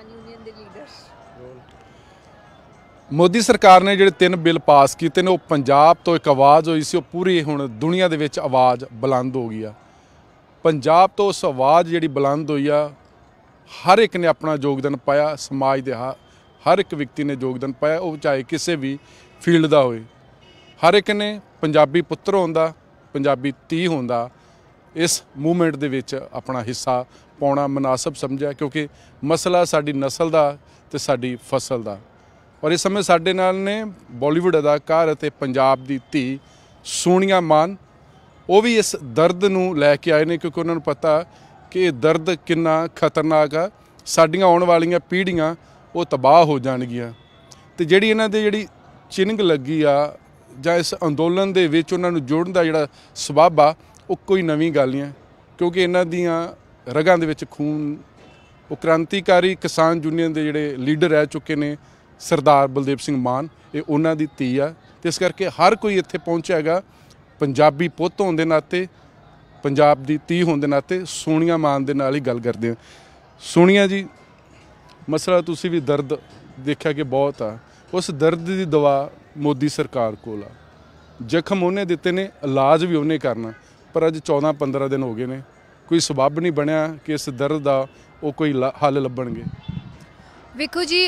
किसान यूनियन के लीडर। मोदी सरकार ने ਜਿਹੜੇ 3 ਬਿੱਲ ਪਾਸ ਕੀਤੇ ਨੇ ਉਹ ਪੰਜਾਬ ਤੋਂ ਇੱਕ ਆਵਾਜ਼ ਹੋਈ ਸੀ, ਉਹ ਪੂਰੀ ਹੁਣ ਦੁਨੀਆ ਦੇ ਵਿੱਚ ਆਵਾਜ਼ ਬੁਲੰਦ ਹੋ ਗਈ ਆ। ਪੰਜਾਬ ਤੋਂ ਉਸ ਆਵਾਜ਼ ਜਿਹੜੀ ਬੁਲੰਦ ਹੋਈ ਆ, ਹਰ ਇੱਕ ਨੇ ਆਪਣਾ ਯੋਗਦਾਨ ਪਾਇਆ, ਸਮਾਜ ਦੇ ਹਰ ਇੱਕ ਵਿਅਕਤੀ ਨੇ ਯੋਗਦਾਨ ਪਾਇਆ, ਉਹ ਚਾਹੇ ਕਿਸੇ ਵੀ ਫੀਲਡ ਦਾ ਹੋਏ। ਹਰ ਇੱਕ ਨੇ ਪੰਜਾਬੀ ਪੁੱਤਰ ਹੁੰਦਾ, ਪੰਜਾਬੀ ਧੀ ਹੁੰਦਾ, ਇਸ ਮੂਵਮੈਂਟ ਦੇ ਵਿੱਚ ਆਪਣਾ ਹਿੱਸਾ ਪਾਉਣਾ ਮੁਨਾਸਬ ਸਮਝਿਆ, ਕਿਉਂਕਿ ਮਸਲਾ ਸਾਡੀ ਨਸਲ ਦਾ ਤੇ ਸਾਡੀ ਫਸਲ ਦਾ। ਔਰ ਇਸ ਸਮੇਂ ਸਾਡੇ ਨਾਲ ਨੇ ਬਾਲੀਵੁੱਡ ਅਦਾਕਾਰ ਅਤੇ ਪੰਜਾਬ ਦੀ ਧੀ ਸੋਨੀਆ ਮਾਨ। ਉਹ ਵੀ ਇਸ ਦਰਦ ਨੂੰ ਲੈ ਕੇ ਆਏ ਨੇ, ਕਿਉਂਕਿ ਉਹਨਾਂ ਨੂੰ ਪਤਾ ਕਿ ਇਹ ਦਰਦ ਕਿੰਨਾ ਖਤਰਨਾਕ ਆ। ਸਾਡੀਆਂ ਆਉਣ ਵਾਲੀਆਂ ਪੀੜ੍ਹੀਆਂ ਉਹ ਤਬਾਹ ਹੋ ਜਾਣਗੀਆਂ। ਅਤੇ ਜਿਹੜੀ ਇਹਨਾਂ ਦੇ ਜਿਹੜੀ ਚਿੰਨ੍ਹ ਲੱਗੀ ਆ ਜਾਂ ਇਸ ਅੰਦੋਲਨ ਦੇ ਵਿੱਚ ਉਹਨਾਂ ਨੂੰ ਜੋੜਨ ਦਾ ਜਿਹੜਾ ਸਬੱਬ ਆ, ਉਹ ਕੋਈ ਨਵੀਂ ਗੱਲ ਨਹੀਂ ਹੈ, ਕਿਉਂਕਿ ਇਹਨਾਂ ਦੀਆਂ ਰਗਾਂ ਦੇ ਵਿੱਚ ਖੂਨ। ਉਹ ਕ੍ਰਾਂਤੀਕਾਰੀ ਕਿਸਾਨ ਯੂਨੀਅਨ ਦੇ ਜਿਹੜੇ ਲੀਡਰ ਰਹਿ ਚੁੱਕੇ ਨੇ, ਸਰਦਾਰ ਬਲਦੇਵ ਸਿੰਘ ਮਾਨ, ਇਹ ਉਹਨਾਂ ਦੀ ਧੀ ਆ। ਅਤੇ ਇਸ ਕਰਕੇ ਹਰ ਕੋਈ ਇੱਥੇ ਪਹੁੰਚਿਆ ਹੈਗਾ ਪੰਜਾਬੀ ਪੁੱਤ ਹੋਣ ਦੇ ਨਾਤੇ, ਪੰਜਾਬ ਦੀ ਧੀ ਹੋਣ ਦੇ ਨਾਤੇ। ਸੋਨੀਆ ਮਾਨ ਦੇ ਨਾਲ ਹੀ ਗੱਲ ਕਰਦੇ ਹਾਂ। ਸੋਨੀਆ ਜੀ, ਮਸਲਾ ਤੁਸੀਂ ਵੀ ਦਰਦ ਦੇਖਿਆ ਕਿ ਬਹੁਤ ਆ, ਉਸ ਦਰਦ ਦੀ ਦਵਾ ਮੋਦੀ ਸਰਕਾਰ ਕੋਲ ਆ। ਜ਼ਖਮ ਉਹਨੇ ਦਿੱਤੇ ਨੇ, ਇਲਾਜ ਵੀ ਉਹਨੇ ਕਰਨਾ, ਪਰ ਅੱਜ 14-15 ਦਿਨ ਹੋ ਗਏ ਨੇ, ਕੋਈ ਸਬੱਬ ਨਹੀਂ ਬਣਿਆ ਕਿ ਇਸ ਦਰਦ ਦਾ ਉਹ ਕੋਈ ਹੱਲ ਲੱਭਣਗੇ। ਵੇਖੋ ਜੀ,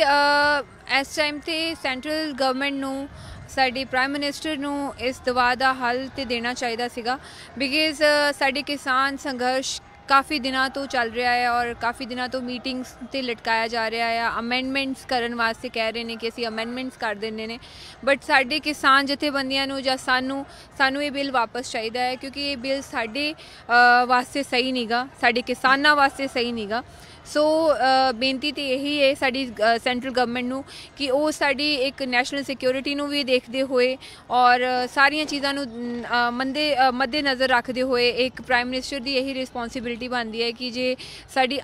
ਇਸ ਟਾਈਮ 'ਤੇ ਸੈਂਟਰਲ ਗਵਰਨਮੈਂਟ ਨੂੰ, ਸਾਡੇ ਪ੍ਰਾਈਮ ਮਿਨਿਸਟਰ ਨੂੰ ਇਸ ਦਵਾ ਦਾ ਹੱਲ ਤੇ ਦੇਣਾ ਚਾਹੀਦਾ ਸੀਗਾ। ਬਿਕਾਜ਼ ਸਾਡੇ ਕਿਸਾਨ ਸੰਘਰਸ਼ ਕਾਫੀ ਦਿਨਾਂ ਤੋਂ ਚੱਲ ਰਿਹਾ ਹੈ ਔਰ ਕਾਫੀ ਦਿਨਾਂ ਤੋਂ ਮੀਟਿੰਗਸ 'ਤੇ ਲਟਕਾਇਆ ਜਾ ਰਿਹਾ ਹੈ। ਅਮੈਂਡਮੈਂਟਸ ਕਰਨ ਵਾਸਤੇ ਕਹਿ ਰਹੇ ਨੇ ਕਿ ਅਸੀਂ ਅਮੈਂਡਮੈਂਟਸ ਕਰ ਦਿੰਦੇ ਨੇ, ਬਟ ਸਾਡੇ ਕਿਸਾਨ ਜਥੇਬੰਦੀਆਂ ਨੂੰ ਜਾਂ ਸਾਨੂੰ ਇਹ ਬਿੱਲ ਵਾਪਸ ਚਾਹੀਦਾ ਹੈ, ਕਿਉਂਕਿ ਇਹ ਬਿੱਲ ਸਾਡੇ ਵਾਸਤੇ ਸਹੀ ਨਹੀਂਗਾ, ਸਾਡੇ ਕਿਸਾਨਾਂ ਵਾਸਤੇ ਸਹੀ ਨਹੀਂਗਾ। ਸੋ ਬੇਨਤੀ ਤਾਂ ਇਹੀ ਹੈ ਸਾਡੀ ਸੈਂਟਰਲ ਗਵਰਨਮੈਂਟ ਨੂੰ ਕਿ ਉਹ ਸਾਡੀ ਇੱਕ ਨੈਸ਼ਨਲ ਸਿਕਿਉਰਿਟੀ ਨੂੰ ਵੀ ਦੇਖਦੇ ਹੋਏ ਔਰ ਸਾਰੀਆਂ ਚੀਜ਼ਾਂ ਨੂੰ ਮੱਦੇ ਨਜ਼ਰ ਰੱਖਦੇ ਹੋਏ, ਇੱਕ ਪ੍ਰਾਈਮ ਮਿਨਿਸਟਰ ਦੀ ਇਹੀ ਰਿਸਪੌਂਸਿਬਿਲਿਟੀ ਬਣਦੀ ਹੈ ਕਿ ਜੇ ਸਾਡੀ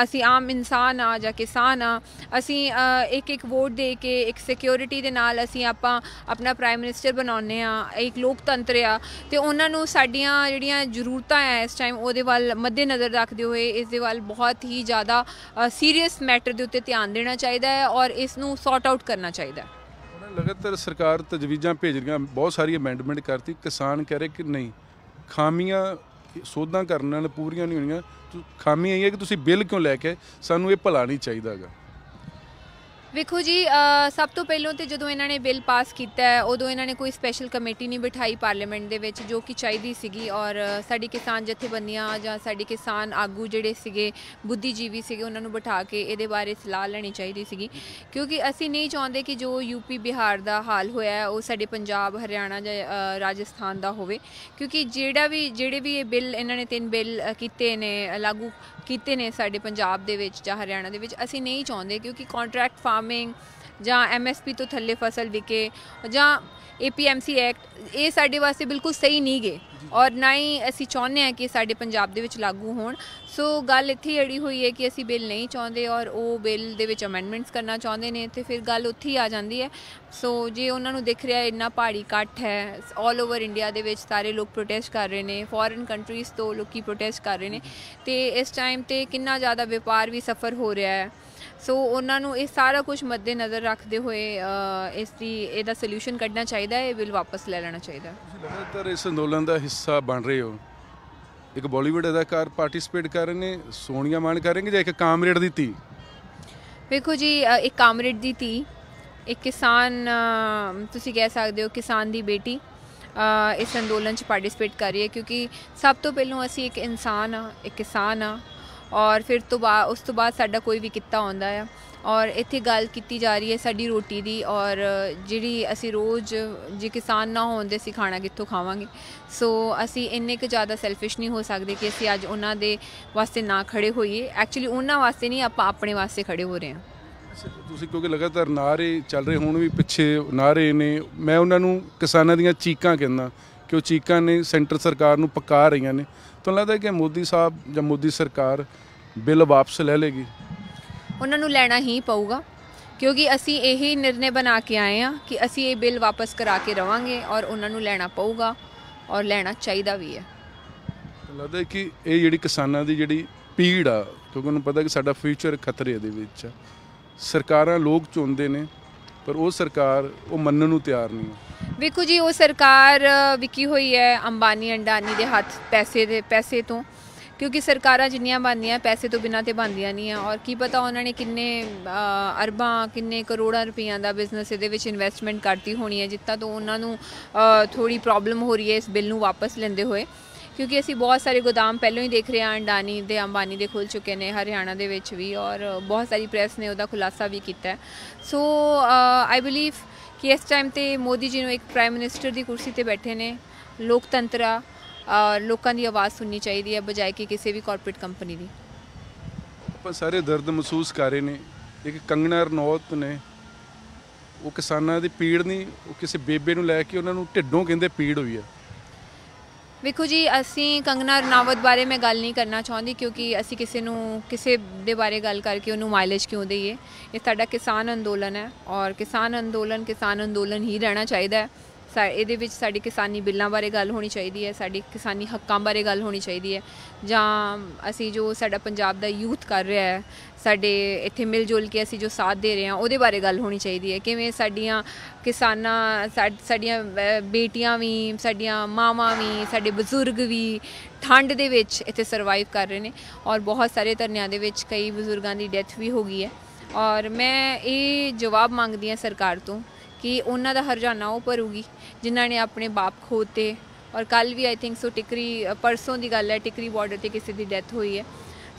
ਅਸੀਂ ਆਮ ਇਨਸਾਨ ਆ ਜਾਂ ਕਿਸਾਨ ਆ, ਅਸੀਂ ਇੱਕ ਵੋਟ ਦੇ ਕੇ ਇੱਕ ਸਿਕਿਉਰਿਟੀ ਦੇ ਨਾਲ ਅਸੀਂ ਆਪਣਾ ਪ੍ਰਾਈਮ ਮਿਨਿਸਟਰ ਬਣਾਉਂਦੇ ਆ, ਇੱਕ ਲੋਕਤੰਤਰ ਆ, ਅਤੇ ਉਹਨਾਂ ਨੂੰ ਸਾਡੀਆਂ ਜਿਹੜੀਆਂ ਜ਼ਰੂਰਤਾਂ ਹੈ ਇਸ ਟਾਈਮ ਉਹਦੇ ਵੱਲ ਮੱਦੇ ਨਜ਼ਰ ਰੱਖਦੇ ਹੋਏ ਇਸ ਦੇ ਵੱਲ ਬਹੁਤ ਹੀ ਜ਼ਿਆਦਾ ਸੀਰੀਅਸ ਮੈਟਰ ਦੇ ਉੱਤੇ ਧਿਆਨ ਦੇਣਾ ਚਾਹੀਦਾ ਹੈ ਔਰ ਇਸ ਨੂੰ ਸੌਟ ਆਊਟ ਕਰਨਾ ਚਾਹੀਦਾ ਹੈ। ਲਗਾਤਾਰ ਸਰਕਾਰ ਤਜਵੀਜ਼ਾਂ ਭੇਜ ਰਹੀਆਂ, ਬਹੁਤ ਸਾਰੀ ਅਮੈਂਡਮੈਂਟ ਕਰਤੀ, ਕਿਸਾਨ ਕਹਿ ਰਹੇ ਕਿ ਨਹੀਂ, ਖਾਮੀਆਂ ਸੋਧਾਂ ਕਰਨ ਨਾਲ ਪੂਰੀਆਂ ਨਹੀਂ ਹੋਣੀਆਂ। ਖਾਮੀ ਇਹ ਹੈ ਕਿ ਤੁਸੀਂ ਬਿੱਲ ਕਿਉਂ ਲੈ ਕੇ, ਸਾਨੂੰ ਇਹ ਭਲਾ ਨਹੀਂ ਚਾਹੀਦਾ ਹੈਗਾ। ਵੇਖੋ ਜੀ, ਸਭ ਤੋਂ ਪਹਿਲਾਂ ਤਾਂ ਜਦੋਂ ਇਹਨਾਂ ਨੇ ਬਿੱਲ ਪਾਸ ਕੀਤਾ ਹੈ ਉਦੋਂ ਇਹਨਾਂ ਨੇ ਕੋਈ ਸਪੈਸ਼ਲ ਕਮੇਟੀ ਨਹੀਂ ਬਿਠਾਈ ਪਾਰਲੀਮੈਂਟ ਦੇ ਵਿੱਚ, ਜੋ ਕਿ ਚਾਹੀਦੀ ਸੀਗੀ। ਔਰ ਸਾਡੀ ਕਿਸਾਨ ਜਥੇਬੰਦੀਆਂ ਜਾਂ ਸਾਡੇ ਕਿਸਾਨ ਆਗੂ ਜਿਹੜੇ ਸੀਗੇ, ਬੁੱਧੀਜੀਵੀ ਸੀਗੇ, ਉਹਨਾਂ ਨੂੰ ਬਿਠਾ ਕੇ ਇਹਦੇ ਬਾਰੇ ਸਲਾਹ ਲੈਣੀ ਚਾਹੀਦੀ ਸੀਗੀ, ਕਿਉਂਕਿ ਅਸੀਂ ਨਹੀਂ ਚਾਹੁੰਦੇ ਕਿ ਜੋ ਯੂਪੀ ਬਿਹਾਰ ਦਾ ਹਾਲ ਹੋਇਆ ਉਹ ਸਾਡੇ ਪੰਜਾਬ, ਹਰਿਆਣਾ ਜਾਂ ਰਾਜਸਥਾਨ ਦਾ ਹੋਵੇ। ਕਿਉਂਕਿ ਜਿਹੜੇ ਵੀ ਇਹ ਬਿੱਲ ਇਹਨਾਂ ਨੇ 3 ਬਿੱਲ ਕੀਤੇ ਨੇ, ਲਾਗੂ ਕੀਤੇ ਨੇ ਸਾਡੇ ਪੰਜਾਬ ਦੇ ਵਿੱਚ ਜਾਂ ਹਰਿਆਣਾ ਦੇ ਵਿੱਚ, ਅਸੀਂ ਨਹੀਂ ਚਾਹੁੰਦੇ, ਕਿਉਂਕਿ ਕੰਟਰੈਕਟ ਫਾਰਮਿੰਗ ਜਾਂ MSP ਤੋਂ ਥੱਲੇ ਫਸਲ ਵਿਕੇ ਜਾਂ APMC ਐਕਟ, ਇਹ ਸਾਡੇ ਵਾਸਤੇ ਬਿਲਕੁਲ ਸਹੀ ਨਹੀਂ ਗੇ ਔਰ ਨਾ ਹੀ ਅਸੀਂ ਚਾਹੁੰਦੇ ਹਾਂ ਕਿ ਸਾਡੇ ਪੰਜਾਬ ਦੇ ਵਿੱਚ ਲਾਗੂ ਹੋਣ। ਸੋ ਗੱਲ ਇੱਥੇ ਅੜੀ ਹੋਈ ਹੈ ਕਿ ਅਸੀਂ ਬਿੱਲ ਨਹੀਂ ਚਾਹੁੰਦੇ ਔਰ ਉਹ ਬਿੱਲ ਦੇ ਵਿੱਚ ਅਮੈਂਡਮੈਂਟਸ ਕਰਨਾ ਚਾਹੁੰਦੇ ਨੇ, ਅਤੇ ਫਿਰ ਗੱਲ ਉੱਥੇ ਹੀ ਆ ਜਾਂਦੀ ਹੈ। ਸੋ ਜੇ ਉਹਨਾਂ ਨੂੰ ਦਿਖ ਰਿਹਾ ਇੰਨਾ ਪਹਾੜੀ ਇਕੱਠ ਹੈ, ਆਲ ਓਵਰ ਇੰਡੀਆ ਦੇ ਵਿੱਚ ਸਾਰੇ ਲੋਕ ਪ੍ਰੋਟੈਸਟ ਕਰ ਰਹੇ ਨੇ, ਫੋਰਨ ਕੰਟਰੀਜ਼ ਤੋਂ ਲੋਕੀ ਪ੍ਰੋਟੈਸਟ ਕਰ ਰਹੇ ਨੇ, ਅਤੇ ਇਸ ਟਾਈਮ 'ਤੇ ਕਿੰਨਾ ਜ਼ਿਆਦਾ ਵਪਾਰ ਵੀ ਸਫਰ ਹੋ ਰਿਹਾ ਹੈ। ਸੋ ਉਹਨਾਂ ਨੂੰ ਇਹ ਸਾਰਾ ਕੁਝ ਮੱਦੇ ਨਜ਼ਰ ਰੱਖਦੇ ਹੋਏ ਇਹਦਾ ਸੋਲਿਊਸ਼ਨ ਕੱਢਣਾ ਚਾਹੀਦਾ ਹੈ, ਇਹ ਬਿੱਲ ਵਾਪਸ ਲੈ ਲੈਣਾ ਚਾਹੀਦਾ। ਲਗਾਤਾਰ ਇਸ ਅੰਦੋਲਨ ਦਾ ਹਿੱਸਾ ਬਣ ਰਹੇ ਹੋ, ਇੱਕ ਬਾਲੀਵੁੱਡ ਅਦਾਕਾਰ ਪਾਰਟਿਸਿਪੇਟ ਕਰ ਰਹੇ ਨੇ, ਸੋਨੀਆ ਮਾਨ ਕਰਨਗੇ ਜਾਂ ਇੱਕ ਕਾਮਰੇਡ ਦੀ ਧੀ? ਵੇਖੋ ਜੀ, ਇੱਕ ਕਾਮਰੇਡ ਦੀ ਧੀ, ਇੱਕ ਕਿਸਾਨ, ਤੁਸੀਂ ਕਹਿ ਸਕਦੇ ਹੋ ਕਿਸਾਨ ਦੀ ਬੇਟੀ ਇਸ ਅੰਦੋਲਨ 'ਚ ਪਾਰਟਿਸਿਪੇਟ ਕਰ ਰਹੀ ਹੈ, ਕਿਉਂਕਿ ਸਭ ਤੋਂ ਪਹਿਲਾਂ ਅਸੀਂ ਇੱਕ ਇਨਸਾਨ ਆ, ਇੱਕ ਕਿਸਾਨ ਆ, ਔਰ ਫਿਰ ਉਸ ਤੋਂ ਬਾਅਦ ਸਾਡਾ ਕੋਈ ਵੀ ਕਿੱਤਾ ਆਉਂਦਾ ਆ। ਔਰ ਇੱਥੇ ਗੱਲ ਕੀਤੀ ਜਾ ਰਹੀ ਹੈ ਸਾਡੀ ਰੋਟੀ ਦੀ, ਔਰ ਜਿਹੜੀ ਅਸੀਂ ਰੋਜ਼, ਜੇ ਕਿਸਾਨ ਨਾ ਹੋਣ ਦੇ ਅਸੀਂ ਖਾਣਾ ਕਿੱਥੋਂ ਖਾਵਾਂਗੇ। ਸੋ ਅਸੀਂ ਇੰਨੇ ਕੁ ਜ਼ਿਆਦਾ ਸੈਲਫਿਸ਼ ਨਹੀਂ ਹੋ ਸਕਦੇ ਕਿ ਅਸੀਂ ਅੱਜ ਉਹਨਾਂ ਦੇ ਵਾਸਤੇ ਨਾ ਖੜ੍ਹੇ ਹੋਈਏ। ਐਕਚੁਅਲੀ ਉਹਨਾਂ ਵਾਸਤੇ ਨਹੀਂ, ਆਪਾਂ ਆਪਣੇ ਵਾਸਤੇ ਖੜ੍ਹੇ ਹੋ ਰਹੇ ਹਾਂ। ਤੁਸੀਂ ਕਿਉਂਕਿ ਲਗਾਤਾਰ ਨਾਅਰੇ ਚੱਲ ਰਹੇ, ਹੁਣ ਵੀ ਪਿੱਛੇ ਨਾਅਰੇ ਨੇ, ਮੈਂ ਉਹਨਾਂ ਨੂੰ ਕਿਸਾਨਾਂ ਦੀਆਂ ਚੀਕਾਂ ਕਹਿੰਦਾ ਕਿ ਉਹ ਚੀਕਾਂ ਨੇ ਸੈਂਟਰ ਸਰਕਾਰ ਨੂੰ ਪਕਾ ਰਹੀਆਂ ਨੇ। ਤੁਹਾਨੂੰ ਲੱਗਦਾ ਕਿ ਮੋਦੀ ਸਾਹਿਬ ਜਾਂ ਮੋਦੀ ਸਰਕਾਰ ਬਿੱਲ ਵਾਪਸ ਲੈ ਲੇਗੀ? ਉਹਨਾਂ ਨੂੰ ਲੈਣਾ ਹੀ ਪਊਗਾ, ਕਿਉਂਕਿ ਅਸੀਂ ਇਹੀ ਨਿਰਣੇ ਬਣਾ ਕੇ ਆਏ ਹਾਂ ਕਿ ਅਸੀਂ ਇਹ ਬਿੱਲ ਵਾਪਸ ਕਰਾ ਕੇ ਰਵਾਂਗੇ ਔਰ ਉਹਨਾਂ ਨੂੰ ਲੈਣਾ ਪਊਗਾ ਔਰ ਲੈਣਾ ਚਾਹੀਦਾ ਵੀ ਹੈ। ਲੱਗਦਾ ਕਿ ਇਹ ਜਿਹੜੀ ਕਿਸਾਨਾਂ ਦੀ ਜਿਹੜੀ ਪੀੜ ਆ, ਕਿਉਂਕਿ ਉਹਨੂੰ ਪਤਾ ਕਿ ਸਾਡਾ ਫਿਊਚਰ ਖਤਰੇ ਦੇ ਵਿੱਚ ਆ। ਸਰਕਾਰਾਂ ਲੋਕ ਚੁਣਦੇ ਨੇ, ਪਰ ਉਹ ਸਰਕਾਰ ਉਹ ਮੰਨਣ ਨੂੰ ਤਿਆਰ ਨਹੀਂ ਹੈ। ਵੇਖੋ ਜੀ, ਉਹ ਸਰਕਾਰ ਵਿਕੀ ਹੋਈ ਹੈ ਅੰਬਾਨੀ ਅੰਡਾਨੀ ਦੇ ਹੱਥ ਪੈਸੇ ਤੋਂ, ਕਿਉਂਕਿ ਸਰਕਾਰਾਂ ਜਿੰਨੀਆਂ ਬਣਦੀਆਂ ਪੈਸੇ ਤੋਂ ਬਿਨਾਂ ਤੇ ਬਣਦੀਆਂ ਨਹੀਂ ਆ। ਔਰ ਕੀ ਪਤਾ ਉਹਨਾਂ ਨੇ ਕਿੰਨੇ ਅਰਬਾਂ ਕਿੰਨੇ ਕਰੋੜਾਂ ਰੁਪਈਆਂ ਦਾ ਬਿਜ਼ਨਸ ਇਹਦੇ ਵਿੱਚ ਇਨਵੈਸਟਮੈਂਟ ਕਰਤੀ ਹੋਣੀ ਹੈ, ਜਿੱਦਾਂ ਤੋਂ ਉਹਨਾਂ ਨੂੰ ਥੋੜ੍ਹੀ ਪ੍ਰੋਬਲਮ ਹੋ ਰਹੀ ਹੈ ਇਸ ਬਿੱਲ ਨੂੰ ਵਾਪਸ ਲੈਂਦੇ ਹੋਏ। ਕਿਉਂਕਿ ਅਸੀਂ ਬਹੁਤ ਸਾਰੇ ਗੋਦਾਮ ਪਹਿਲਾਂ ਹੀ ਦੇਖ ਰਹੇ ਹਾਂ ਅੰਡਾਨੀ ਦੇ ਅੰਬਾਨੀ ਦੇ ਖੁੱਲ੍ਹ ਚੁੱਕੇ ਨੇ ਹਰਿਆਣਾ ਦੇ ਵਿੱਚ ਵੀ, ਔਰ ਬਹੁਤ ਸਾਰੀ ਪ੍ਰੈਸ ਨੇ ਉਹਦਾ ਖੁਲਾਸਾ ਵੀ ਕੀਤਾ ਹੈ। ਸੋ ਆਈ ਬਿਲੀਵ ਕਿ ਇਸ ਟਾਈਮ 'ਤੇ ਮੋਦੀ ਜੀ ਨੂੰ ਇੱਕ ਪ੍ਰਾਈਮ ਮਿਨਿਸਟਰ ਦੀ ਕੁਰਸੀ 'ਤੇ ਬੈਠੇ ਨੇ, ਲੋਕਤੰਤਰ ਆ, ਲੋਕਾਂ ਦੀ ਆਵਾਜ਼ ਸੁਣਨੀ ਚਾਹੀਦੀ ਹੈ ਬਜਾਏ ਕਿ ਕਿਸੇ ਵੀ ਕਾਰਪੋਰੇਟ ਕੰਪਨੀ ਦੀ। ਆਪਾਂ ਸਾਰੇ ਦਰਦ ਮਹਿਸੂਸ ਕਰ ਰਹੇ ਨੇ। ਇੱਕ ਕੰਗਨਾ ਰਣੌਤ ਨੇ, ਉਹ ਕਿਸਾਨਾਂ ਦੀ ਪੀੜ ਨਹੀਂ, ਉਹ ਕਿਸੇ ਬੇਬੇ ਨੂੰ ਲੈ ਕੇ ਉਹਨਾਂ ਨੂੰ ਢਿੱਡੋਂ ਕਹਿੰਦੇ ਪੀੜ ਹੋਈ ਹੈ। ਵੇਖੋ ਜੀ, ਅਸੀਂ ਕੰਗਨਾ ਰਣਾਵਤ ਬਾਰੇ ਮੈਂ ਗੱਲ ਨਹੀਂ ਕਰਨਾ ਚਾਹੁੰਦੀ, ਕਿਉਂਕਿ ਅਸੀਂ ਕਿਸੇ ਦੇ ਬਾਰੇ ਗੱਲ ਕਰਕੇ ਉਹਨੂੰ ਮਾਈਲੇਜ ਕਿਉਂ ਦਈਏ। ਇਹ ਸਾਡਾ ਕਿਸਾਨ ਅੰਦੋਲਨ ਹੈ, ਔਰ ਕਿਸਾਨ ਅੰਦੋਲਨ ਹੀ ਰਹਿਣਾ ਚਾਹੀਦਾ ਹੈ। ਇਹਦੇ ਵਿੱਚ ਸਾਡੀ ਕਿਸਾਨੀ ਬਿੱਲਾਂ ਬਾਰੇ ਗੱਲ ਹੋਣੀ ਚਾਹੀਦੀ ਹੈ, ਸਾਡੀ ਕਿਸਾਨੀ ਹੱਕਾਂ ਬਾਰੇ ਗੱਲ ਹੋਣੀ ਚਾਹੀਦੀ ਹੈ, ਜਾਂ ਅਸੀਂ ਜੋ ਸਾਡਾ ਪੰਜਾਬ ਦਾ ਯੂਥ ਕਰ ਰਿਹਾ ਹੈ, ਸਾਡੇ ਇੱਥੇ ਮਿਲ ਜੁਲ ਕੇ ਅਸੀਂ ਜੋ ਸਾਥ ਦੇ ਰਹੇ ਹਾਂ ਉਹਦੇ ਬਾਰੇ ਗੱਲ ਹੋਣੀ ਚਾਹੀਦੀ ਹੈ। ਕਿਵੇਂ ਸਾਡੀਆਂ ਸਾਡੀਆਂ ਬੇਟੀਆਂ ਵੀ, ਸਾਡੀਆਂ ਮਾਵਾਂ ਵੀ, ਸਾਡੇ ਬਜ਼ੁਰਗ ਵੀ ਠੰਡ ਦੇ ਵਿੱਚ ਇੱਥੇ ਸਰਵਾਈਵ ਕਰ ਰਹੇ ਨੇ, ਔਰ ਬਹੁਤ ਸਾਰੇ ਧਰਨਿਆਂ ਦੇ ਵਿੱਚ ਕਈ ਬਜ਼ੁਰਗਾਂ ਦੀ ਡੈਥ ਵੀ ਹੋ ਗਈ ਹੈ। ਔਰ ਮੈਂ ਇਹ ਜਵਾਬ ਮੰਗਦੀ ਹਾਂ ਸਰਕਾਰ ਤੋਂ ਕਿ ਉਹਨਾਂ ਦਾ ਹਰਜਾਨਾ ਉਹ ਭਰੂਗੀ ਜਿਨ੍ਹਾਂ ਨੇ ਆਪਣੇ ਬਾਪ ਖੋਤੇ। ਔਰ ਕੱਲ੍ਹ ਵੀ ਆਈ ਥਿੰਕ ਸੋ ਟਿਕਰੀ, ਪਰਸੋਂ ਦੀ ਗੱਲ ਹੈ, ਟਿਕਰੀ ਬਾਰਡਰ 'ਤੇ ਕਿਸੇ ਦੀ ਡੈਥ ਹੋਈ ਹੈ।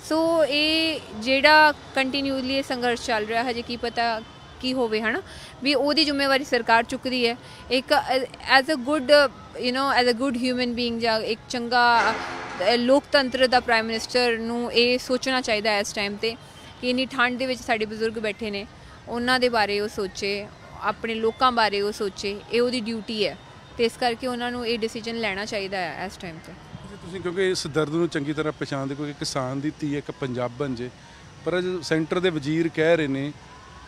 ਸੋ ਇਹ ਜਿਹੜਾ ਕੰਟੀਨਿਊਸਲੀ ਇਹ ਸੰਘਰਸ਼ ਚੱਲ ਰਿਹਾ, ਹਜੇ ਕੀ ਪਤਾ ਕੀ ਹੋਵੇ, ਹੈ ਨਾ, ਵੀ ਉਹਦੀ ਜ਼ਿੰਮੇਵਾਰੀ ਸਰਕਾਰ ਚੁੱਕਦੀ ਹੈ। ਇੱਕ as a good human being, ਜਾਂ ਇੱਕ ਚੰਗਾ ਲੋਕਤੰਤਰ ਦਾ ਪ੍ਰਾਈਮ ਮਿਨਿਸਟਰ ਨੂੰ ਇਹ ਸੋਚਣਾ ਚਾਹੀਦਾ ਇਸ ਟਾਈਮ 'ਤੇ ਕਿ ਇੰਨੀ ਠੰਡ ਦੇ ਵਿੱਚ ਸਾਡੇ ਬਜ਼ੁਰਗ ਬੈਠੇ ਨੇ, ਉਹਨਾਂ ਦੇ ਬਾਰੇ ਉਹ ਸੋਚੇ, ਆਪਣੇ ਲੋਕਾਂ ਬਾਰੇ ਉਹ ਸੋਚੇ। ਇਹ ਉਹਦੀ ਡਿਊਟੀ ਹੈ, ਅਤੇ ਇਸ ਕਰਕੇ ਉਹਨਾਂ ਨੂੰ ਇਹ ਡਿਸੀਜਨ ਲੈਣਾ ਚਾਹੀਦਾ ਹੈ ਇਸ ਟਾਈਮ 'ਤੇ। ਤੁਸੀਂ ਕਿਉਂਕਿ ਇਸ ਦਰਦ ਨੂੰ ਚੰਗੀ ਤਰ੍ਹਾਂ ਪਛਾਣਦੇ, ਕਿਉਂਕਿ ਕਿਸਾਨ ਦੀ ਧੀ ਇੱਕ ਪੰਜਾਬਣ ਜੇ, ਪਰ ਅੱਜ ਸੈਂਟਰ ਦੇ ਵਜ਼ੀਰ ਕਹਿ ਰਹੇ ਨੇ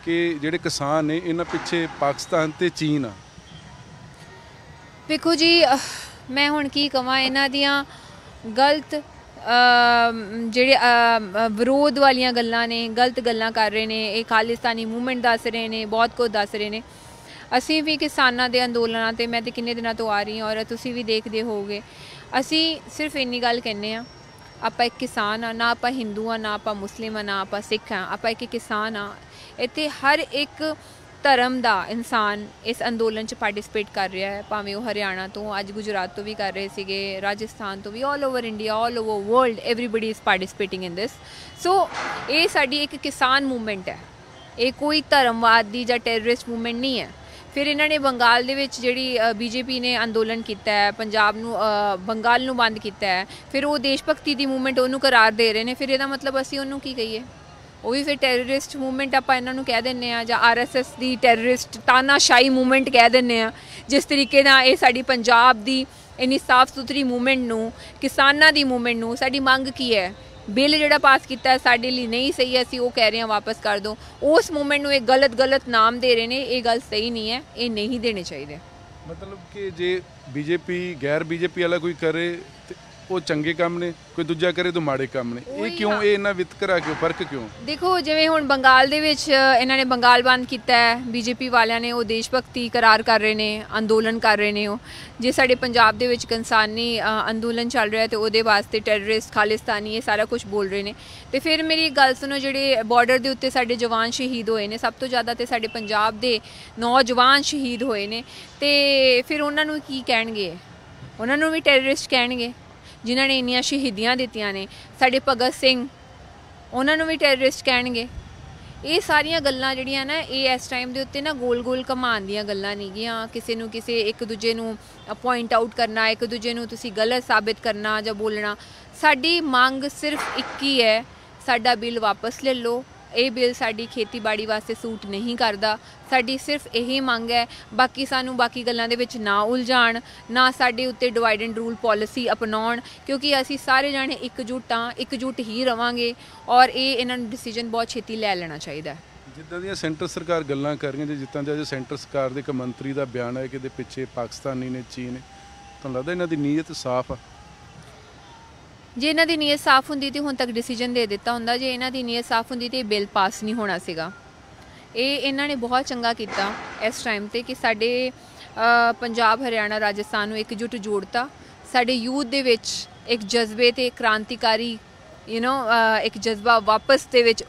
ਕਿ ਜਿਹੜੇ ਕਿਸਾਨ ਨੇ ਇਹਨਾਂ ਪਿੱਛੇ ਪਾਕਿਸਤਾਨ ਅਤੇ ਚੀਨ ਆ। ਵੇਖੋ ਜੀ, ਮੈਂ ਹੁਣ ਕੀ ਕਹਾਂ, ਇਹਨਾਂ ਦੀਆਂ ਗਲਤ ਜਿਹੜੇ ਵਿਰੋਧ ਵਾਲੀਆਂ ਗੱਲਾਂ ਨੇ, ਗਲਤ ਗੱਲਾਂ ਕਰ ਰਹੇ ਨੇ। ਇਹ ਖਾਲਿਸਤਾਨੀ ਮੂਵਮੈਂਟ ਦੱਸ ਰਹੇ ਨੇ, ਬਹੁਤ ਕੁਝ ਦੱਸ ਰਹੇ ਨੇ। ਅਸੀਂ ਵੀ ਕਿਸਾਨਾਂ ਦੇ ਅੰਦੋਲਨਾਂ 'ਤੇ ਮੈਂ ਤਾਂ ਕਿੰਨੇ ਦਿਨਾਂ ਤੋਂ ਆ ਰਹੀ ਹਾਂ, ਔਰ ਤੁਸੀਂ ਵੀ ਦੇਖਦੇ ਹੋਵੋਗੇ। ਅਸੀਂ ਸਿਰਫ ਇੰਨੀ ਗੱਲ ਕਹਿੰਦੇ ਹਾਂ, ਆਪਾਂ ਇੱਕ ਕਿਸਾਨ ਆ, ਨਾ ਆਪਾਂ ਹਿੰਦੂ ਆ, ਨਾ ਆਪਾਂ ਮੁਸਲਿਮ ਆ, ਨਾ ਆਪਾਂ ਸਿੱਖ ਆ, ਆਪਾਂ ਇੱਕ ਕਿਸਾਨ ਆ। ਇੱਥੇ ਹਰ ਇੱਕ ਧਰਮ ਦਾ ਇਨਸਾਨ ਇਸ ਅੰਦੋਲਨ 'ਚ ਪਾਰਟਿਸਿਪੇਟ ਕਰ ਰਿਹਾ ਹੈ, ਭਾਵੇਂ ਉਹ ਹਰਿਆਣਾ ਤੋਂ, ਅੱਜ ਗੁਜਰਾਤ ਤੋਂ ਵੀ ਕਰ ਰਹੇ ਸੀਗੇ, ਰਾਜਸਥਾਨ ਤੋਂ ਵੀ, all over India, all over world, everybody is participating in this. So ਇਹ ਸਾਡੀ ਇੱਕ ਕਿਸਾਨ ਮੂਵਮੈਂਟ ਹੈ, ਇਹ ਕੋਈ ਧਰਮਵਾਦ ਦੀ ਜਾਂ ਟੈਰਰਿਸਟ ਮੂਵਮੈਂਟ ਨਹੀਂ ਹੈ। ਫਿਰ ਇਹਨਾਂ ਨੇ ਬੰਗਾਲ ਦੇ ਵਿੱਚ ਜਿਹੜੀ BJP ਨੇ ਅੰਦੋਲਨ ਕੀਤਾ ਹੈ, ਬੰਗਾਲ ਨੂੰ ਬੰਦ ਕੀਤਾ ਹੈ, ਫਿਰ ਉਹ ਦੇਸ਼ ਭਗਤੀ ਦੀ ਮੂਵਮੈਂਟ ਉਹਨੂੰ ਕਰਾਰ ਦੇ ਰਹੇ ਨੇ। ਫਿਰ ਇਹਦਾ ਮਤਲਬ ਅਸੀਂ ਉਹਨੂੰ ਕੀ ਕਹੀਏ? ਉਹ ਵੀ ਫਿਰ ਟੈਰਰਿਸਟ ਮੂਵਮੈਂਟ ਆਪਾਂ ਇਹਨਾਂ ਨੂੰ ਕਹਿ ਦਿੰਦੇ ਹਾਂ, ਜਾਂ RSS ਦੀ ਟੈਰਰਿਸਟ ਤਾਨਾਸ਼ਾਹੀ ਮੂਵਮੈਂਟ ਕਹਿ ਦਿੰਦੇ ਹਾਂ। ਜਿਸ ਤਰੀਕੇ ਨਾਲ ਇਹ ਸਾਡੀ ਪੰਜਾਬ ਦੀ ਇੰਨੀ ਸਾਫ਼ ਸੁਥਰੀ ਮੂਵਮੈਂਟ ਨੂੰ, ਕਿਸਾਨਾਂ ਦੀ ਮੂਵਮੈਂਟ ਨੂੰ, ਸਾਡੀ ਮੰਗ ਕੀ ਹੈ? ਬਿੱਲ ਜਿਹੜਾ ਪਾਸ ਕੀਤਾ ਸਾਡੇ ਲਈ ਨਹੀਂ ਸਹੀ ਹੈ, ਅਸੀਂ ਉਹ ਕਹਿ ਰਹੇ ਹਾਂ ਵਾਪਸ ਕਰ ਦਿਓ। ਉਸ ਮੂਵਮੈਂਟ ਨੂੰ ਇਹ ਗਲਤ ਨਾਮ ਦੇ ਰਹੇ ਨੇ, ਇਹ ਗੱਲ ਸਹੀ ਨਹੀਂ ਹੈ, ਇਹ ਨਹੀਂ ਦੇਣੇ ਚਾਹੀਦੇ। ਮਤਲਬ ਕਿ ਜੇ BJP ਗੈਰ BJP ਵਾਲਾ ਕੋਈ ਕਰੇ ਤੇ ਉਹ ਚੰਗੇ ਕੰਮ ਨੇ, ਕੋਈ ਦੂਜਾ ਕਰੇ ਤਾਂ ਮਾੜੇ ਕੰਮ ਨੇ। ਇਹ ਕਿਉਂ, ਇਹ ਇੰਨਾ ਵਿਤਕਰਾ ਕਿਉਂ, ਫਰਕ ਕਿਉਂ? ਦੇਖੋ, ਜਿਵੇਂ ਹੁਣ ਬੰਗਾਲ ਦੇ ਵਿੱਚ ਇਹਨਾਂ ਨੇ ਬੰਗਾਲ ਬੰਦ ਕੀਤਾ ਹੈ, BJP ਵਾਲਿਆਂ ਨੇ ਉਹ ਦੇਸ਼ ਭਗਤੀ ਕਰਾਰ ਕਰ ਰਹੇ ਨੇ, ਅੰਦੋਲਨ ਕਰ ਰਹੇ ਨੇ। ਉਹ ਜੇ ਸਾਡੇ ਪੰਜਾਬ ਦੇ ਵਿੱਚ ਕਿਸਾਨੀ ਅੰਦੋਲਨ ਚੱਲ ਰਿਹਾ ਤੇ ਉਹਦੇ ਵਾਸਤੇ ਟੈਰਰਿਸਟ, ਖਾਲਿਸਤਾਨੀ, ਇਹ ਸਾਰਾ ਕੁਝ ਬੋਲ ਰਹੇ ਨੇ। ਤੇ ਫਿਰ ਮੇਰੀ ਗੱਲ ਸੁਣੋ, ਜਿਹੜੇ ਬਾਰਡਰ ਦੇ ਉੱਤੇ ਸਾਡੇ ਜਵਾਨ ਸ਼ਹੀਦ ਹੋਏ ਨੇ, ਸਭ ਤੋਂ ਜ਼ਿਆਦਾ ਤੇ ਸਾਡੇ ਪੰਜਾਬ ਦੇ ਨੌਜਵਾਨ ਸ਼ਹੀਦ ਹੋਏ ਨੇ, ਤੇ ਫਿਰ ਉਹਨਾਂ ਨੂੰ ਕੀ ਕਹਿਣਗੇ? ਉਹਨਾਂ ਨੂੰ ਵੀ ਟੈਰਰਿਸਟ ਕਹਿਣਗੇ ਜਿਨ੍ਹਾਂ ਨੇ ਇੰਨੀਆਂ ਸ਼ਹੀਦੀਆਂ ਦਿੱਤੀਆਂ ਨੇ। ਸਾਡੇ ਭਗਤ ਸਿੰਘ, ਉਹਨਾਂ ਨੂੰ ਵੀ ਟੈਰਰਿਸਟ ਕਹਿਣਗੇ। ਇਹ ਸਾਰੀਆਂ ਗੱਲਾਂ ਜਿਹੜੀਆਂ ਨਾ, ਇਹ ਇਸ ਟਾਈਮ ਦੇ ਉੱਤੇ ਨਾ ਗੋਲ ਘੁਮਾਉਣ ਦੀਆਂ ਗੱਲਾਂ ਨਹੀਂ ਗੀਆਂ। ਕਿਸੇ ਇੱਕ ਦੂਜੇ ਨੂੰ ਪੁਆਇੰਟ ਆਊਟ ਕਰਨਾ, ਇੱਕ ਦੂਜੇ ਨੂੰ ਤੁਸੀਂ ਗਲਤ ਸਾਬਿਤ ਕਰਨਾ ਜਾਂ ਬੋਲਣਾ। ਸਾਡੀ ਮੰਗ ਸਿਰਫ ਇੱਕ ਹੀ ਹੈ, ਸਾਡਾ ਬਿੱਲ ਵਾਪਸ ਲੈ ਲਓ। ਇਹ ਬਿੱਲ ਸਾਡੀ ਖੇਤੀਬਾੜੀ ਵਾਸਤੇ ਸੂਟ ਨਹੀਂ ਕਰਦਾ। ਸਾਡੀ ਸਿਰਫ ਇਹੀ ਮੰਗ ਹੈ, ਸਾਨੂੰ ਬਾਕੀ ਗੱਲਾਂ ਦੇ ਵਿੱਚ ਨਾ ਉਲਝਾਣ, ਨਾ ਸਾਡੇ ਉੱਤੇ ਡਿਵਾਈਡ ਐਂਡ ਰੂਲ ਪੋਲਿਸੀ ਅਪਣਾਉਣ, ਕਿਉਂਕਿ ਅਸੀਂ ਸਾਰੇ ਜਾਣੇ ਇਕਜੁੱਟ ਹੀ ਰਵਾਂਗੇ। ਔਰ ਇਹਨਾਂ ਨੂੰ ਡਿਸੀਜਨ ਬਹੁਤ ਛੇਤੀ ਲੈ ਲੈਣਾ ਚਾਹੀਦਾ ਹੈ। ਜਿੱਦਾਂ ਦੀਆਂ ਸੈਂਟਰ ਸਰਕਾਰ ਗੱਲਾਂ ਕਰ ਰਹੀਆਂ, ਜਿੱਦਾਂ ਦਾ ਸੈਂਟਰ ਸਰਕਾਰ ਦੇ ਇੱਕ ਮੰਤਰੀ ਦਾ ਬਿਆਨ ਹੈ ਕਿ ਇਹਦੇ ਪਿੱਛੇ ਪਾਕਿਸਤਾਨੀ ਨੇ, ਚੀਨ ਨੇ, ਤੁਹਾਨੂੰ ਲੱਗਦਾ ਇਹਨਾਂ ਦੀ ਨੀਅਤ ਸਾਫ਼ ਆ? ਜੇ ਇਹਨਾਂ ਦੀ ਨੀਅਤ ਸਾਫ਼ ਹੁੰਦੀ ਤੇ ਹੁਣ ਤੱਕ ਡਿਸੀਜਨ ਦੇ ਦਿੱਤਾ ਹੁੰਦਾ। ਜੇ ਇਹਨਾਂ ਦੀ ਨੀਅਤ ਸਾਫ਼ ਹੁੰਦੀ ਤੇ ਬਿੱਲ ਪਾਸ ਨਹੀਂ ਹੋਣਾ ਸੀਗਾ। ਇਹ ਇਹਨਾਂ ਨੇ ਬਹੁਤ ਚੰਗਾ ਕੀਤਾ ਇਸ ਟਾਈਮ ਤੇ ਕਿ ਸਾਡੇ ਪੰਜਾਬ, ਹਰਿਆਣਾ, ਰਾਜਸਥਾਨ ਨੂੰ ਇਕਜੁੱਟ ਜੋੜਤਾ। ਸਾਡੇ ਯੂਥ ਦੇ ਵਿੱਚ ਇੱਕ ਜਜ਼ਬੇ ਤੇ ਕ੍ਰਾਂਤੀਕਾਰੀ ਇੱਕ ਜਜ਼ਬਾ ਵਾਪਸ ਦੇ ਵਿੱਚ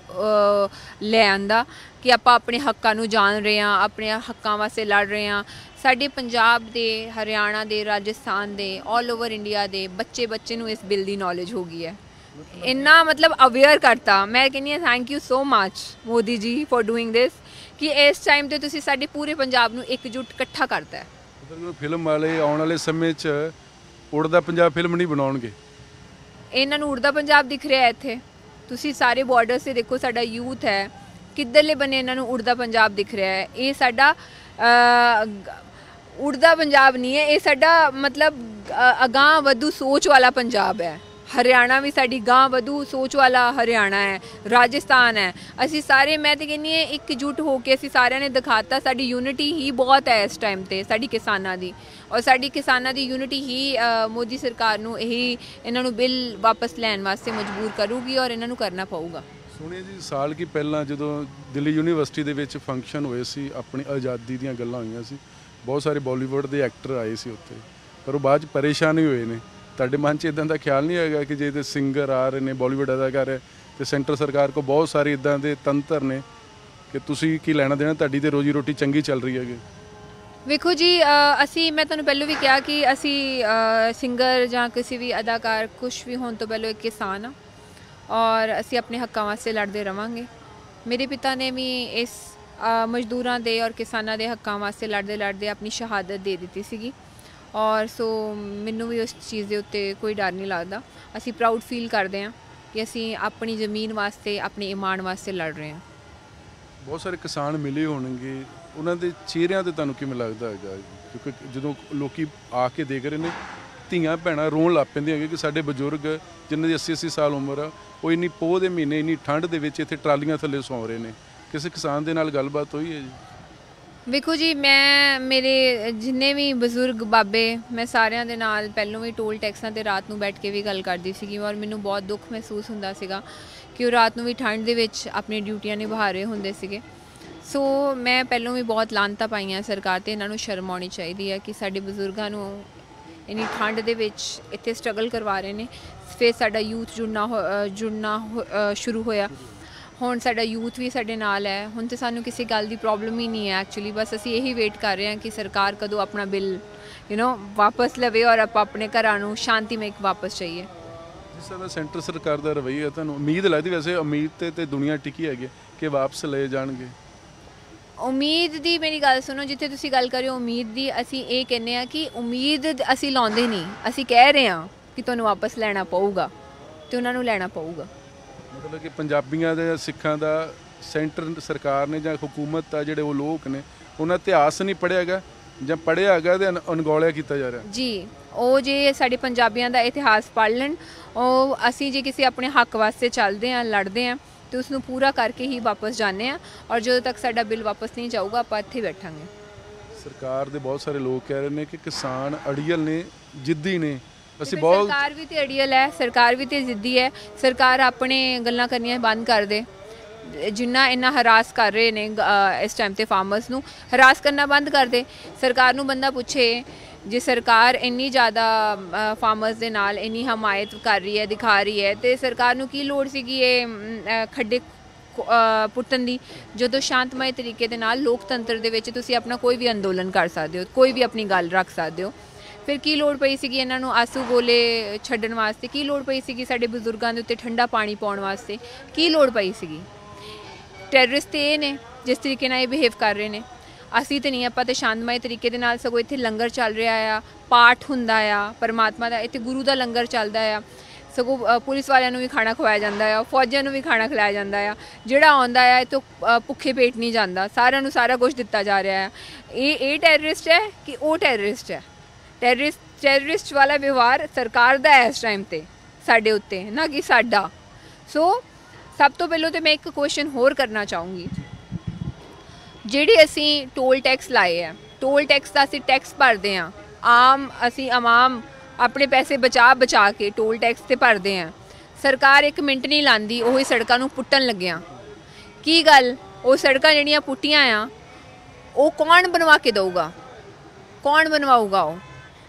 ਲੈ ਆਂਦਾ ਕਿ ਆਪਾਂ ਆਪਣੇ ਹੱਕਾਂ ਨੂੰ ਜਾਣ ਰਹੇ ਹਾਂ, ਆਪਣੇ ਹੱਕਾਂ ਵਾਸਤੇ ਲੜ ਰਹੇ ਹਾਂ। ਸਾਡੇ ਪੰਜਾਬ ਦੇ, ਹਰਿਆਣਾ ਦੇ, ਰਾਜਸਥਾਨ ਦੇ, ਆਲ ਓਵਰ ਇੰਡੀਆ ਦੇ ਬੱਚੇ ਨੂੰ ਇਸ ਬਿੱਲ ਦੀ ਨੌਲੇਜ ਹੋ ਗਈ ਹੈ। ਇੰਨਾ ਮਤਲਬ ਅਵੇਅਰ ਕਰਤਾ। ਮੈਂ ਕਹਿੰਦੀ ਹਾਂ thank you so much Modi ji for doing ਦਿਸ ਕਿ ਇਸ ਟਾਈਮ ਤੇ ਤੁਸੀਂ ਸਾਡੇ ਪੂਰੇ ਪੰਜਾਬ ਨੂੰ ਇਕਜੁੱਟ ਇਕੱਠਾ ਕਰਤਾ ਹੈ। ਫਿਲਮ ਵਾਲੇ ਆਉਣ ਵਾਲੇ ਸਮੇਂ 'ਚ ਉੜਦਾ ਪੰਜਾਬ ਫਿਲਮ ਨਹੀਂ ਬਣਾਉਣਗੇ। ਇਹਨਾਂ ਨੂੰ ਉੜਦਾ ਪੰਜਾਬ ਦਿਖ ਰਿਹਾ ਇੱਥੇ। ਤੁਸੀਂ ਸਾਰੇ ਬਾਰਡਰ 'ਤੇ ਦੇਖੋ, ਸਾਡਾ ਯੂਥ ਹੈ, ਕਿੱਧਰਲੇ ਬੰਨੇ ਇਹਨਾਂ ਨੂੰ ਉੜਦਾ ਪੰਜਾਬ ਦਿਖ ਰਿਹਾ ਹੈ। ਇਹ ਸਾਡਾ ਉੜਦਾ ਪੰਜਾਬ ਨਹੀਂ ਹੈ, ਇਹ ਸਾਡਾ ਮਤਲਬ ਅਗਾਂਹ ਵਧੂ ਸੋਚ ਵਾਲਾ ਪੰਜਾਬ ਹੈ। ਹਰਿਆਣਾ ਵੀ ਸਾਡੀ ਗਾਂਹ ਵਧੂ ਸੋਚ ਵਾਲਾ ਹਰਿਆਣਾ ਹੈ, ਰਾਜਸਥਾਨ ਹੈ। ਅਸੀਂ ਸਾਰੇ, ਮੈਂ ਤਾਂ ਕਹਿੰਦੀ ਹਾਂ ਇਕਜੁੱਟ ਹੋ ਕੇ ਅਸੀਂ ਸਾਰਿਆਂ ਨੇ ਦਿਖਾਤਾ ਸਾਡੀ ਯੂਨਿਟੀ ਹੀ ਬਹੁਤ ਹੈ ਇਸ ਟਾਈਮ 'ਤੇ ਸਾਡੀ ਕਿਸਾਨਾਂ ਦੀ। ਔਰ ਸਾਡੀ ਕਿਸਾਨਾਂ ਦੀ ਯੂਨਿਟੀ ਹੀ ਮੋਦੀ ਸਰਕਾਰ ਨੂੰ ਇਹਨਾਂ ਨੂੰ ਬਿੱਲ ਵਾਪਸ ਲੈਣ ਵਾਸਤੇ ਮਜਬੂਰ ਕਰੂਗੀ ਔਰ ਇਹਨਾਂ ਨੂੰ ਕਰਨਾ ਪਊਗਾ। ਸੁਣਿਆ ਜੀ ਸਾਲ ਕੀ ਪਹਿਲਾਂ ਜਦੋਂ ਦਿੱਲੀ ਯੂਨੀਵਰਸਿਟੀ ਦੇ ਵਿੱਚ ਫੰਕਸ਼ਨ ਹੋਏ ਸੀ, ਆਪਣੀ ਆਜ਼ਾਦੀ ਦੀਆਂ ਗੱਲਾਂ ਹੋਈਆਂ ਸੀ, ਬਹੁਤ ਸਾਰੇ ਬਾਲੀਵੁੱਡ ਦੇ ਐਕਟਰ ਆਏ ਸੀ ਉੱਥੇ, ਪਰ ਉਹ ਬਾਅਦ 'ਚ ਪਰੇਸ਼ਾਨ ਹੀ ਹੋਏ ਨੇ। ਤੁਹਾਡੇ ਮਨ 'ਚ ਇੱਦਾਂ ਦਾ ਖਿਆਲ ਨਹੀਂ ਹੈਗਾ ਕਿ ਜੇ ਤੇ ਸਿੰਗਰ ਆ ਰਹੇ ਨੇ, ਬਾਲੀਵੁੱਡ ਅਦਾਕਾਰ ਹੈ, ਤੇ ਸੈਂਟਰ ਸਰਕਾਰ ਕੋਲ ਬਹੁਤ ਸਾਰੇ ਇੱਦਾਂ ਦੇ ਤੰਤਰ ਨੇ ਕਿ ਤੁਸੀਂ ਕੀ ਲੈਣਾ ਦੇਣਾ, ਤੁਹਾਡੀ ਤੇ ਰੋਜੀ ਰੋਟੀ ਚੰਗੀ ਚੱਲ ਰਹੀ ਹੈਗੀ? ਵੇਖੋ ਜੀ, ਮੈਂ ਤੁਹਾਨੂੰ ਪਹਿਲਾਂ ਵੀ ਕਿਹਾ ਕਿ ਅਸੀਂ ਸਿੰਗਰ ਜਾਂ ਕਿਸੇ ਵੀ ਅਦਾਕਾਰ ਕੁਛ ਵੀ ਹੋਣ ਤੋਂ ਪਹਿਲਾਂ ਇੱਕ ਕਿਸਾਨ ਆ ਔਰ ਅਸੀਂ ਆਪਣੇ ਹੱਕਾਂ ਵਾਸਤੇ ਲੜਦੇ ਰਵਾਂਗੇ। ਮੇਰੇ ਪਿਤਾ ਨੇ ਵੀ ਇਸ ਮਜ਼ਦੂਰਾਂ ਦੇ ਔਰ ਕਿਸਾਨਾਂ ਦੇ ਹੱਕਾਂ ਵਾਸਤੇ ਲੜਦੇ ਆਪਣੀ ਸ਼ਹਾਦਤ ਦੇ ਦਿੱਤੀ ਸੀਗੀ ਔਰ ਸੋ ਮੈਨੂੰ ਵੀ ਉਸ ਚੀਜ਼ ਦੇ ਉੱਤੇ ਕੋਈ ਡਰ ਨਹੀਂ ਲੱਗਦਾ। ਅਸੀਂ ਪ੍ਰਾਊਡ ਫੀਲ ਕਰਦੇ ਹਾਂ ਕਿ ਅਸੀਂ ਆਪਣੀ ਜ਼ਮੀਨ ਵਾਸਤੇ, ਆਪਣੇ ਇਮਾਨ ਵਾਸਤੇ ਲੜ ਰਹੇ ਹਾਂ। ਬਹੁਤ ਸਾਰੇ ਕਿਸਾਨ ਮਿਲੇ ਹੋਣਗੇ, ਉਹਨਾਂ ਦੇ ਚਿਹਰਿਆਂ 'ਤੇ ਤੁਹਾਨੂੰ ਕਿਵੇਂ ਲੱਗਦਾ ਹੈਗਾ? ਕਿਉਂਕਿ ਜਦੋਂ ਲੋਕੀ ਆ ਕੇ ਦੇਖ ਰਹੇ ਨੇ, ਧੀਆਂ ਭੈਣਾਂ ਰੋਣ ਲੱਗ ਪੈਂਦੀਆਂ ਹੈਗੀਆਂ ਕਿ ਸਾਡੇ ਬਜ਼ੁਰਗ ਜਿਨ੍ਹਾਂ ਦੀ 80-80 ਸਾਲ ਉਮਰ ਆ, ਉਹ ਇੰਨੀ ਪੋਹ ਦੇ ਮਹੀਨੇ, ਇੰਨੀ ਠੰਡ ਦੇ ਵਿੱਚ ਇੱਥੇ ਟਰਾਲੀਆਂ ਥੱਲੇ ਸੌਂ ਰਹੇ ਨੇ। ਕਿਸੇ ਕਿਸਾਨ ਦੇ ਨਾਲ ਗੱਲਬਾਤ ਹੋਈ ਹੈ ਜੀ? ਵੇਖੋ ਜੀ, ਮੇਰੇ ਜਿੰਨੇ ਵੀ ਬਜ਼ੁਰਗ ਬਾਬੇ, ਮੈਂ ਸਾਰਿਆਂ ਦੇ ਨਾਲ ਪਹਿਲੋਂ ਵੀ ਟੋਲ ਟੈਕਸਾਂ 'ਤੇ ਰਾਤ ਨੂੰ ਬੈਠ ਕੇ ਵੀ ਗੱਲ ਕਰਦੀ ਸੀਗੀ ਔਰ ਮੈਨੂੰ ਬਹੁਤ ਦੁੱਖ ਮਹਿਸੂਸ ਹੁੰਦਾ ਸੀਗਾ ਕਿ ਉਹ ਰਾਤ ਨੂੰ ਵੀ ਠੰਡ ਦੇ ਵਿੱਚ ਆਪਣੀ ਡਿਊਟੀਆਂ ਨਿਭਾ ਰਹੇ ਹੁੰਦੇ ਸੀਗੇ। ਸੋ ਮੈਂ ਪਹਿਲੋਂ ਵੀ ਬਹੁਤ ਲਾਹਨਤਾਂ ਪਾਈਆਂ ਸਰਕਾਰ 'ਤੇ। ਇਹਨਾਂ ਨੂੰ ਸ਼ਰਮ ਆਉਣੀ ਚਾਹੀਦੀ ਹੈ ਕਿ ਸਾਡੇ ਬਜ਼ੁਰਗਾਂ ਨੂੰ ਇੰਨੀ ਠੰਡ ਦੇ ਵਿੱਚ ਇੱਥੇ ਸਟਰਗਲ ਕਰਵਾ ਰਹੇ ਨੇ। ਫਿਰ ਸਾਡਾ ਯੂਥ ਜੁੜਨਾ ਸ਼ੁਰੂ ਹੋਇਆ। ਹੁਣ ਸਾਡਾ ਯੂਥ ਵੀ ਸਾਡੇ ਨਾਲ ਹੈ। ਹੁਣ ਤਾਂ ਸਾਨੂੰ ਕਿਸੇ ਗੱਲ ਦੀ ਪ੍ਰੋਬਲਮ ਹੀ ਨਹੀਂ ਹੈ ਐਕਚੁਅਲੀ। ਬਸ ਅਸੀਂ ਇਹੀ ਵੇਟ ਕਰ ਰਹੇ ਹਾਂ ਕਿ ਸਰਕਾਰ ਕਦੋਂ ਆਪਣਾ ਬਿੱਲ ਵਾਪਸ ਲਵੇ ਔਰ ਆਪਾਂ ਆਪਣੇ ਘਰਾਂ ਨੂੰ ਸ਼ਾਂਤੀਮਈ ਵਾਪਸ ਚਾਹੀਏ। ਜਿਸ ਤਰ੍ਹਾਂ ਸੈਂਟਰ ਸਰਕਾਰ ਦਾ ਰਵੱਈਆ, ਤੁਹਾਨੂੰ ਉਮੀਦ ਲੱਗਦੀ? ਵੈਸੇ ਉਮੀਦ ਤੇ ਦੁਨੀਆ ਟਿਕੀ ਹੈਗੀ ਕਿ ਵਾਪਸ ਲਏ ਜਾਣਗੇ? ਉਮੀਦ ਦੀ ਮੇਰੀ ਗੱਲ ਸੁਣੋ, ਜਿੱਥੇ ਤੁਸੀਂ ਗੱਲ ਕਰਿਓ ਉਮੀਦ ਦੀ, ਅਸੀਂ ਇਹ ਕਹਿੰਦੇ ਹਾਂ ਕਿ ਉਮੀਦ ਅਸੀਂ ਲਾਉਂਦੇ ਨਹੀਂ, ਅਸੀਂ ਕਹਿ ਰਹੇ ਹਾਂ ਕਿ ਤੁਹਾਨੂੰ ਵਾਪਸ ਲੈਣਾ ਪਊਗਾ ਤੇ ਉਹਨਾਂ ਨੂੰ ਲੈਣਾ ਪਊਗਾ। ਮਤਲਬ ਕਿ ਪੰਜਾਬੀਆਂ ਦੇ, ਸਿੱਖਾਂ ਦਾ ਸੈਂਟਰ ਸਰਕਾਰ ਨੇ ਜਾਂ ਹੁਕੂਮਤ ਆ, ਜਿਹੜੇ ਉਹ ਲੋਕ ਨੇ, ਉਹਨਾਂ ਇਤਿਹਾਸ ਨਹੀਂ ਪੜ੍ਹਿਆ ਹੈਗਾ ਜਾਂ ਪੜ੍ਹਿਆ ਹੈਗਾ ਤੇ ਅਣਗੌਲਿਆ ਕੀਤਾ ਜਾ ਰਿਹਾ ਜੀ। ਉਹ ਜੇ ਸਾਡੇ ਪੰਜਾਬੀਆਂ ਦਾ ਇਤਿਹਾਸ ਪੜ੍ਹ ਲੈਣ, ਉਹ ਅਸੀਂ ਜੇ ਕਿਸੇ ਆਪਣੇ ਹੱਕ ਵਾਸਤੇ ਚੱਲਦੇ ਹਾਂ, ਲੜਦੇ ਹਾਂ ਤੇ ਉਸ ਨੂੰ ਪੂਰਾ ਕਰਕੇ ਹੀ ਵਾਪਸ ਜਾਂਦੇ ਹਾਂ ਔਰ ਜਦੋਂ ਤੱਕ ਸਾਡਾ ਬਿੱਲ ਵਾਪਸ ਨਹੀਂ ਜਾਊਗਾ ਆਪਾਂ ਇੱਥੇ ਬੈਠਾਂਗੇ। ਸਰਕਾਰ ਦੇ ਬਹੁਤ ਸਾਰੇ ਲੋਕ ਕਹਿ ਰਹੇ ਨੇ ਕਿ ਕਿਸਾਨ ਅੜੀਅਲ ਨੇ, ਜਿੱਦੀ ਨੇ। ਅਸੀਂ ਬਹੁਤ, ਸਰਕਾਰ ਵੀ ਤੇ ਅੜੀਅਲ ਹੈ, ਸਰਕਾਰ ਵੀ ਤੇ ਜ਼ਿੱਦੀ ਹੈ। ਸਰਕਾਰ ਆਪਣੇ ਗੱਲਾਂ ਕਰਨੀਆਂ ਬੰਦ ਕਰ ਦੇ। ਜਿੰਨਾ ਇੰਨਾ ਹਰਾਸ ਕਰ ਰਹੇ ਨੇ ਇਸ ਟਾਈਮ ਤੇ ਫਾਰਮਰਸ ਨੂੰ, ਹਰਾਸ ਕਰਨਾ ਬੰਦ ਕਰ ਦੇ। ਸਰਕਾਰ ਨੂੰ ਬੰਦਾ ਪੁੱਛੇ, ਜੇ ਸਰਕਾਰ ਇੰਨੀ ਜ਼ਿਆਦਾ ਫਾਰਮਰਸ ਦੇ ਨਾਲ ਇੰਨੀ ਹਮਾਇਤ ਕਰ ਰਹੀ ਹੈ, ਦਿਖਾ ਰਹੀ ਹੈ, ਤੇ ਸਰਕਾਰ ਨੂੰ ਕੀ ਲੋੜ ਸੀਗੀ ਇਹ ਖੱਡੇ ਪੁੱਟਣ ਦੀ, ਜਦੋਂ ਸ਼ਾਂਤਮਈ ਤਰੀਕੇ ਦੇ ਨਾਲ ਲੋਕਤੰਤਰ ਦੇ ਵਿੱਚ ਤੁਸੀਂ ਆਪਣਾ ਕੋਈ ਵੀ ਅੰਦੋਲਨ ਕਰ ਸਕਦੇ ਹੋ, ਕੋਈ ਵੀ ਆਪਣੀ ਗੱਲ ਰੱਖ ਸਕਦੇ ਹੋ। ਫਿਰ ਕੀ ਲੋੜ ਪਈ ਸੀਗੀ ਇਹਨਾਂ ਨੂੰ ਆਸੂ ਗੋਲੇ ਛੱਡਣ ਵਾਸਤੇ? ਕੀ ਲੋੜ ਪਈ ਸੀਗੀ ਸਾਡੇ ਬਜ਼ੁਰਗਾਂ ਦੇ ਉੱਤੇ ਠੰਡਾ ਪਾਣੀ ਪਾਉਣ ਵਾਸਤੇ? ਕੀ ਲੋੜ ਪਈ ਸੀਗੀ? ਟੈਰਰਿਸਟ ਇਹ ਨੇ ਜਿਸ ਤਰੀਕੇ ਨਾਲ ਇਹ ਬਿਹੇਵ ਕਰ ਰਹੇ ਨੇ। ਅਸੀਂ ਤਾਂ ਨਹੀਂ, ਆਪਾਂ ਤਾਂ ਸ਼ਾਂਤਮਈ ਤਰੀਕੇ ਦੇ ਨਾਲ, ਸਗੋਂ ਇੱਥੇ ਲੰਗਰ ਚੱਲ ਰਿਹਾ ਆ, ਪਾਠ ਹੁੰਦਾ ਆ ਪਰਮਾਤਮਾ ਦਾ, ਇੱਥੇ ਗੁਰੂ ਦਾ ਲੰਗਰ ਚੱਲਦਾ ਆ। ਸਗੋਂ ਪੁਲਿਸ ਵਾਲਿਆਂ ਨੂੰ ਵੀ ਖਾਣਾ ਖਵਾਇਆ ਜਾਂਦਾ ਆ, ਫੌਜਾਂ ਨੂੰ ਵੀ ਖਾਣਾ ਖਿਲਾਇਆ ਜਾਂਦਾ ਆ। ਜਿਹੜਾ ਆਉਂਦਾ ਆ ਇੱਥੋਂ ਭੁੱਖੇ ਪੇਟ ਨਹੀਂ ਜਾਂਦਾ, ਸਾਰਿਆਂ ਨੂੰ ਸਾਰਾ ਕੁਝ ਦਿੱਤਾ ਜਾ ਰਿਹਾ ਆ। ਇਹ ਟੈਰਰਿਸਟ ਹੈ ਕਿ ਉਹ ਟੈਰਰਿਸਟ ਹੈ? ਟੈਰਰਿਸਟ ਵਾਲਾ ਵਿਵਹਾਰ ਸਰਕਾਰ ਦਾ ਹੈ ਇਸ ਟਾਈਮ 'ਤੇ ਸਾਡੇ ਉੱਤੇ, ਨਾ ਕਿ ਸਾਡਾ। ਸੋ ਸਭ ਤੋਂ ਪਹਿਲਾਂ ਤਾਂ ਮੈਂ ਇੱਕ ਕੁਐਸਚਨ ਹੋਰ ਕਰਨਾ ਚਾਹੂੰਗੀ। ਜਿਹੜੇ ਅਸੀਂ ਟੋਲ ਟੈਕਸ ਲਾਏ ਆ, ਟੋਲ ਟੈਕਸ ਦਾ ਅਸੀਂ ਟੈਕਸ ਭਰਦੇ ਹਾਂ, ਅਸੀਂ ਆਮ ਆਪਣੇ ਪੈਸੇ ਬਚਾ ਕੇ ਟੋਲ ਟੈਕਸ ਤੇ ਭਰਦੇ ਆ। ਸਰਕਾਰ 1 ਮਿੰਟ ਨਹੀਂ ਲਾਂਦੀ, ਉਹੀ ਸੜਕਾਂ ਨੂੰ ਪੁੱਟਣ ਲੱਗਿਆ। ਕੀ ਗੱਲ, ਉਹ ਸੜਕਾਂ ਜਿਹੜੀਆਂ ਪੁੱਟੀਆਂ ਆ ਉਹ ਕੌਣ ਬਣਵਾ ਕੇ ਦਊਗਾ? ਕੌਣ ਬਣਵਾਊਗਾ?